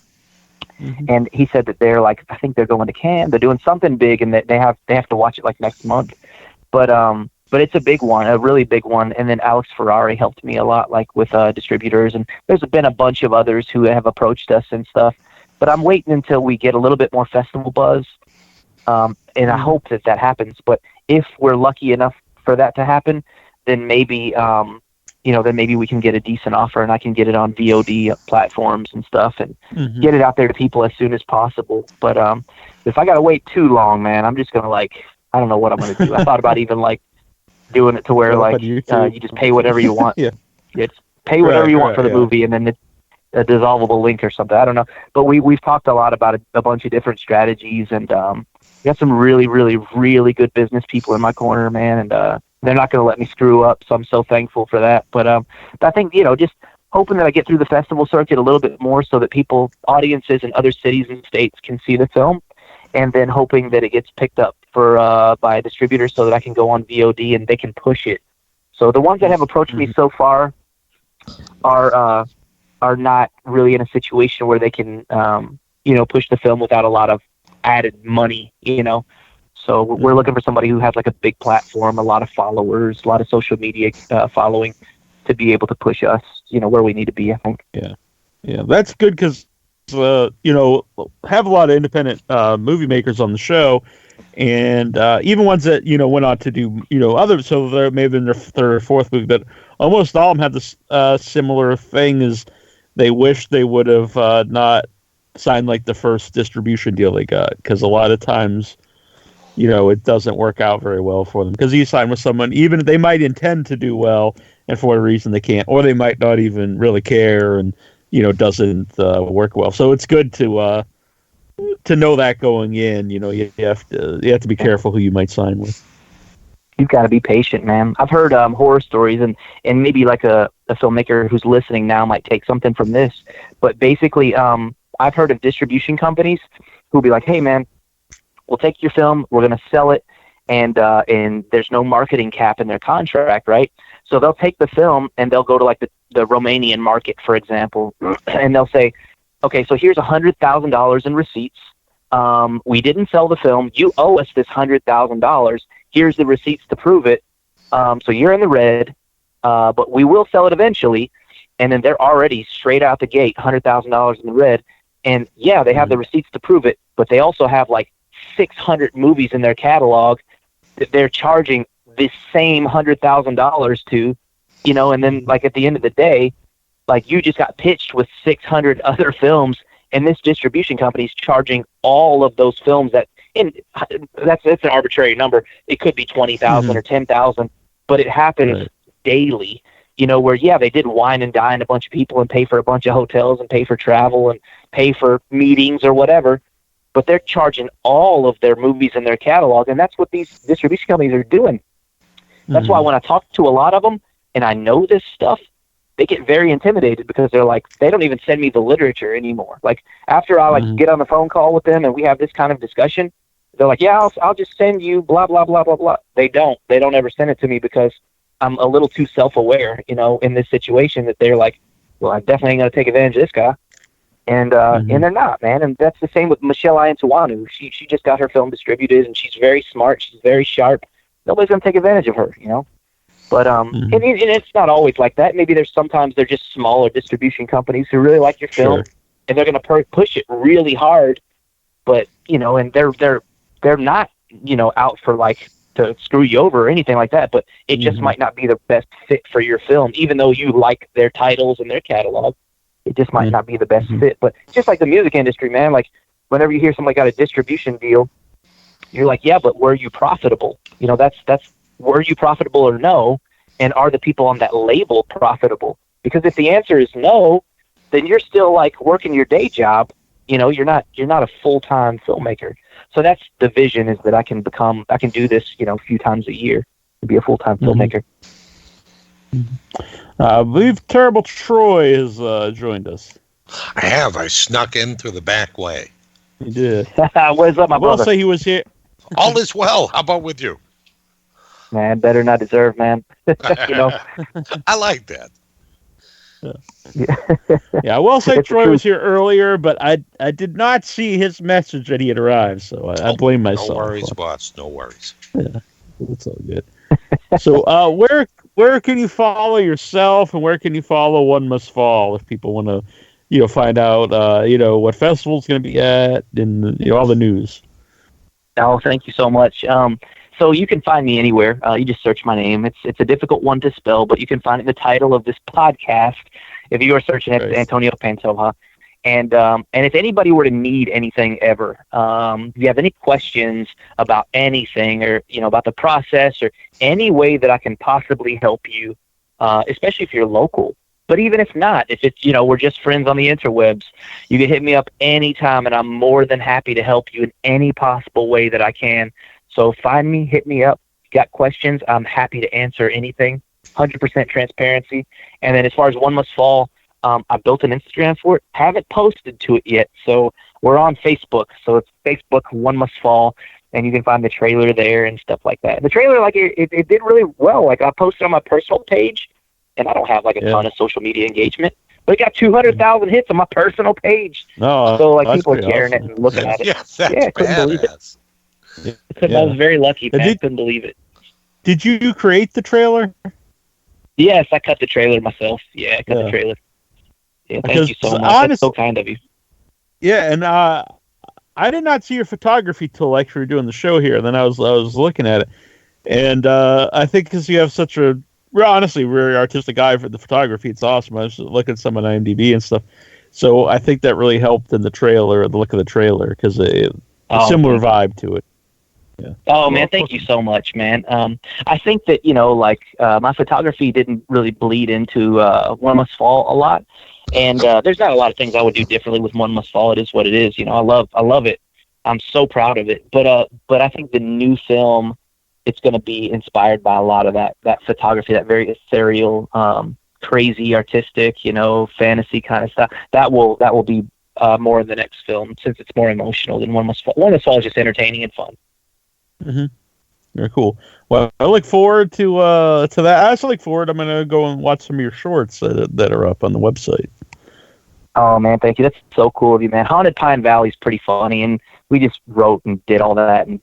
and he said that they're like, I think they're going to Cannes. They're doing something big, and that they have to watch it like next month. But it's a big one, a really big one. And then Alex Ferrari helped me a lot, like with distributors, and there's been a bunch of others who have approached us and stuff. But I'm waiting until we get a little bit more festival buzz, and I hope that happens. But if we're lucky enough for that to happen, then maybe then maybe we can get a decent offer, and I can get it on VOD platforms and stuff, and get it out there to people as soon as possible. But if I gotta wait too long, man, I'm just gonna I don't know what I'm gonna do. I thought about even doing it to where you just pay whatever you want. It's pay whatever you want for the movie, and then it's a dissolvable link or something. I don't know. But we've talked a lot about a bunch of different strategies, and we got some really, really, really good business people in my corner, man, and they're not going to let me screw up, so I'm so thankful for that. But I think, just hoping that I get through the festival circuit a little bit more so that audiences in other cities and states can see the film, and then hoping that it gets picked up by a distributor so that I can go on VOD and they can push it. So the ones that have approached me so far are not really in a situation where they can, push the film without a lot of added money, So we're looking for somebody who has a big platform, a lot of followers, a lot of social media following to be able to push us, where we need to be, I think. Yeah, that's good because, have a lot of independent movie makers on the show, and even ones that, went on to do, others, so there may have been their third or fourth movie, but almost all of them had this similar thing is they wish they would have not signed the first distribution deal they got, because a lot of times, it doesn't work out very well for them because you sign with someone, even if they might intend to do well, and for a reason they can't, or they might not even really care, and doesn't work well. So it's good to know that going in. You have to be careful who you might sign with. You've got to be patient, man. I've heard horror stories, and maybe a filmmaker who's listening now might take something from this. But basically, I've heard of distribution companies who'll be like, "Hey, man, we'll take your film, we're going to sell it, and there's no marketing cap in their contract, right? So they'll take the film and they'll go to the Romanian market, for example, and they'll say, okay, so here's $100,000 in receipts. We didn't sell the film. You owe us this $100,000. Here's the receipts to prove it. So you're in the red, but we will sell it eventually." And then they're already straight out the gate, $100,000 in the red. And yeah, they have the receipts to prove it, but they also have 600 movies in their catalog that they're charging this same $100,000 to, and then at the end of the day, you just got pitched with 600 other films, and this distribution company is charging all of those films that's an arbitrary number. It could be 20,000 or 10,000, but it happens daily, where, they did wine and dine a bunch of people and pay for a bunch of hotels and pay for travel and pay for meetings or whatever. But they're charging all of their movies in their catalog, and that's what these distribution companies are doing. That's why when I talk to a lot of them, and I know this stuff, they get very intimidated because they're they don't even send me the literature anymore. After I get on the phone call with them and we have this kind of discussion, they're like, yeah, I'll just send you blah, blah, blah, blah, blah. They don't ever send it to me because I'm a little too self-aware, in this situation, that they're like, well, I definitely ain't going to take advantage of this guy. And they're not, man. And that's the same with Michelle Iantuanu. She just got her film distributed, and she's very smart. She's very sharp. Nobody's going to take advantage of her, But and it's not always like that. Maybe sometimes they're just smaller distribution companies who really like your film, and they're going to push it really hard. But and they're not out for to screw you over or anything like that. But it just might not be the best fit for your film, even though you like their titles and their catalog. It just might not be the best fit. But just like the music industry, man, whenever you hear somebody got a distribution deal, you're like, yeah, but were you profitable? That's were you profitable or no? And are the people on that label profitable? Because if the answer is no, then you're still working your day job. You're not a full-time filmmaker. So that's the vision, is that I can do this, a few times a year to be a full-time filmmaker. I believe Terrible Troy has joined us. I have. I snuck in through the back way. You did. What's up, my brother? I will say he was here. All is well. How about with you? man. Better than I deserve, man. You know. I like that. Yeah, I will say It's the Troy was truth. here earlier, but I did not see his message that he had arrived, so I blame myself. No worries, boss. No worries. Yeah, it's all good. So, where can you follow yourself, and where can you follow One Must Fall if people want to, find out, what festival's going to be at, and all the news. Oh, thank you so much. So you can find me anywhere. You just search my name. It's a difficult one to spell, but you can find it in the title of this podcast if you are searching it, Antonio Pantoja. And if anybody were to need anything ever, if you have any questions about anything or, about the process or any way that I can possibly help you, especially if you're local. But even if not, if it's, we're just friends on the interwebs, you can hit me up anytime, and I'm more than happy to help you in any possible way that I can. So find me, hit me up. If you got questions, I'm happy to answer anything. 100% transparency. And then as far as One Must Fall, I built an Instagram for it. Haven't posted to it yet. So we're on Facebook. So it's Facebook One Must Fall, and you can find the trailer there and stuff like that. The trailer, it did really well. Like, I posted on my personal page, and I don't have a ton of social media engagement, but it got 200,000 hits on my personal page. No, so people are sharing awesome. it and looking at it. Yes, I couldn't believe it. I was very lucky, man. I couldn't believe it. Did you create the trailer? Yes, I cut the trailer myself. Yeah, I cut the trailer. Yeah, thank you so much. That's so kind of you. Yeah, and I did not see your photography till actually we were doing the show here. Then I was looking at it, and I think because you have such a honestly very artistic eye for the photography, it's awesome. I was looking at some on IMDb and stuff, so I think that really helped in the trailer, the look of the trailer, because a similar vibe to it. Yeah. Oh man, thank you so much, man. I think that my photography didn't really bleed into One Must Fall a lot, and there's not a lot of things I would do differently with One Must Fall. It is what it is. I love it. I'm so proud of it. But I think the new film, it's going to be inspired by a lot of that photography, that very ethereal, crazy, artistic, fantasy kind of stuff. That will be more in the next film, since it's more emotional than One Must Fall. One Must Fall is just entertaining and fun. Mm-hmm. Very cool. Well, I look forward to that. I also look forward. I'm going to go and watch some of your shorts that are up on the website. Oh man, thank you. That's so cool of you, man. Haunted Pine Valley is pretty funny, and we just wrote and did all that in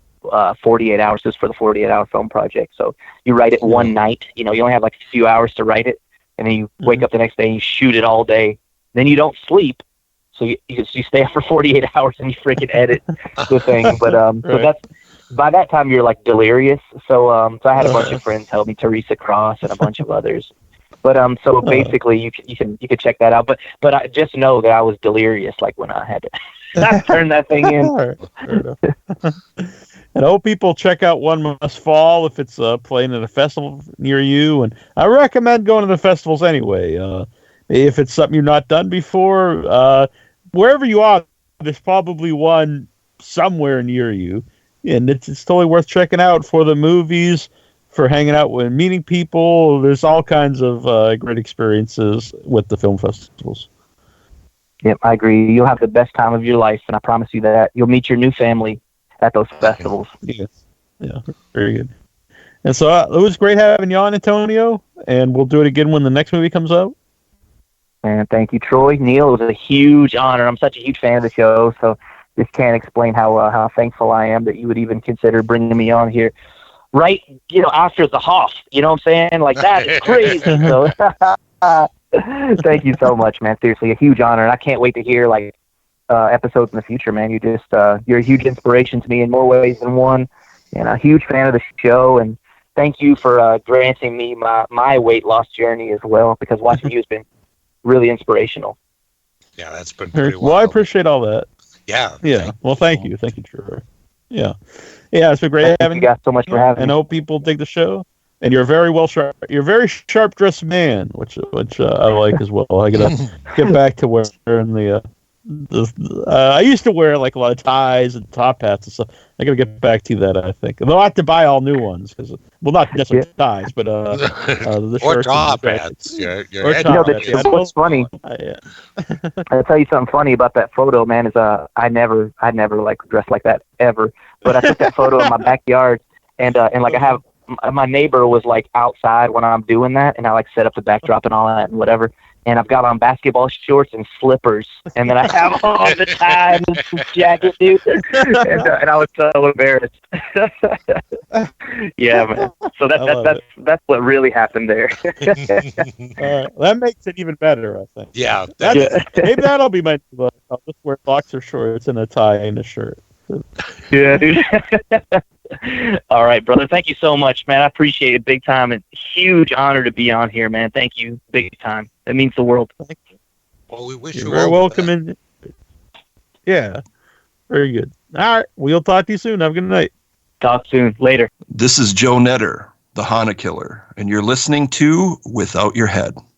48 hours just for the 48-hour film project. So you write it one night. You only have a few hours to write it, and then you wake up the next day and you shoot it all day. Then you don't sleep, so you stay up for 48 hours and you freaking edit the thing. But so that's. By that time, you're delirious. So I had a bunch of friends help me, Teresa Cross and a bunch of others. But so basically, you can check that out. But I just know that I was delirious, when I had to turn that thing in. And I hope people check out One Must Fall if it's playing at a festival near you. And I recommend going to the festivals anyway. If it's something you've not done before, wherever you are, there's probably one somewhere near you. And it's totally worth checking out for the movies, for hanging out with meeting people. There's all kinds of great experiences with the film festivals. Yep, I agree. You'll have the best time of your life, and I promise you that. You'll meet your new family at those festivals. Yes. Yeah, very good. And so it was great having you on, Antonio, and we'll do it again when the next movie comes out. And thank you, Troy. Neil, it was a huge honor. I'm such a huge fan of the show, so just can't explain how thankful I am that you would even consider bringing me on here right, after the Hoff. You know what I'm saying? That is crazy. So thank you so much, man. Seriously, a huge honor. And I can't wait to hear episodes in the future, man. You're a huge inspiration to me in more ways than one, and a huge fan of the show. And thank you for granting me my weight loss journey as well, because watching you has been really inspirational. Yeah, that's been pretty well. I appreciate all that. Yeah. Well, thank you. Thank you, Trevor. Yeah. It's been great having you guys so much for having me. And I hope people dig the show. And you're a very sharp dressed man, which I like as well. I gotta get back to wearing the I used to wear a lot of ties and top hats and stuff. I gotta get back to that. I think, though I have to buy all new ones not necessarily ties, but the or top hats. What's funny? I'll tell you something funny about that photo, man. Is I never dressed like that ever. But I took that photo in my backyard, and I have my neighbor was like outside when I'm doing that, and I like set up the backdrop and all that and whatever. And I've got on basketball shorts and slippers, and then I have on the tie and the jacket, dude. And I was so embarrassed. Yeah, man. So that's what really happened there. That makes it even better, I think. Yeah. Maybe that'll be my look. I'll just wear boxer shorts and a tie and a shirt. Yeah, dude. All right, brother. Thank you so much, man. I appreciate it big time. It's a huge honor to be on here, man. Thank you big time. It means the world. Well, we wish You're you very all welcome the in. Yeah, very good. All right, we'll talk to you soon. Have a good night. Talk soon. Later. This is Joe Netter, the Hana Killer, and you're listening to Without Your Head.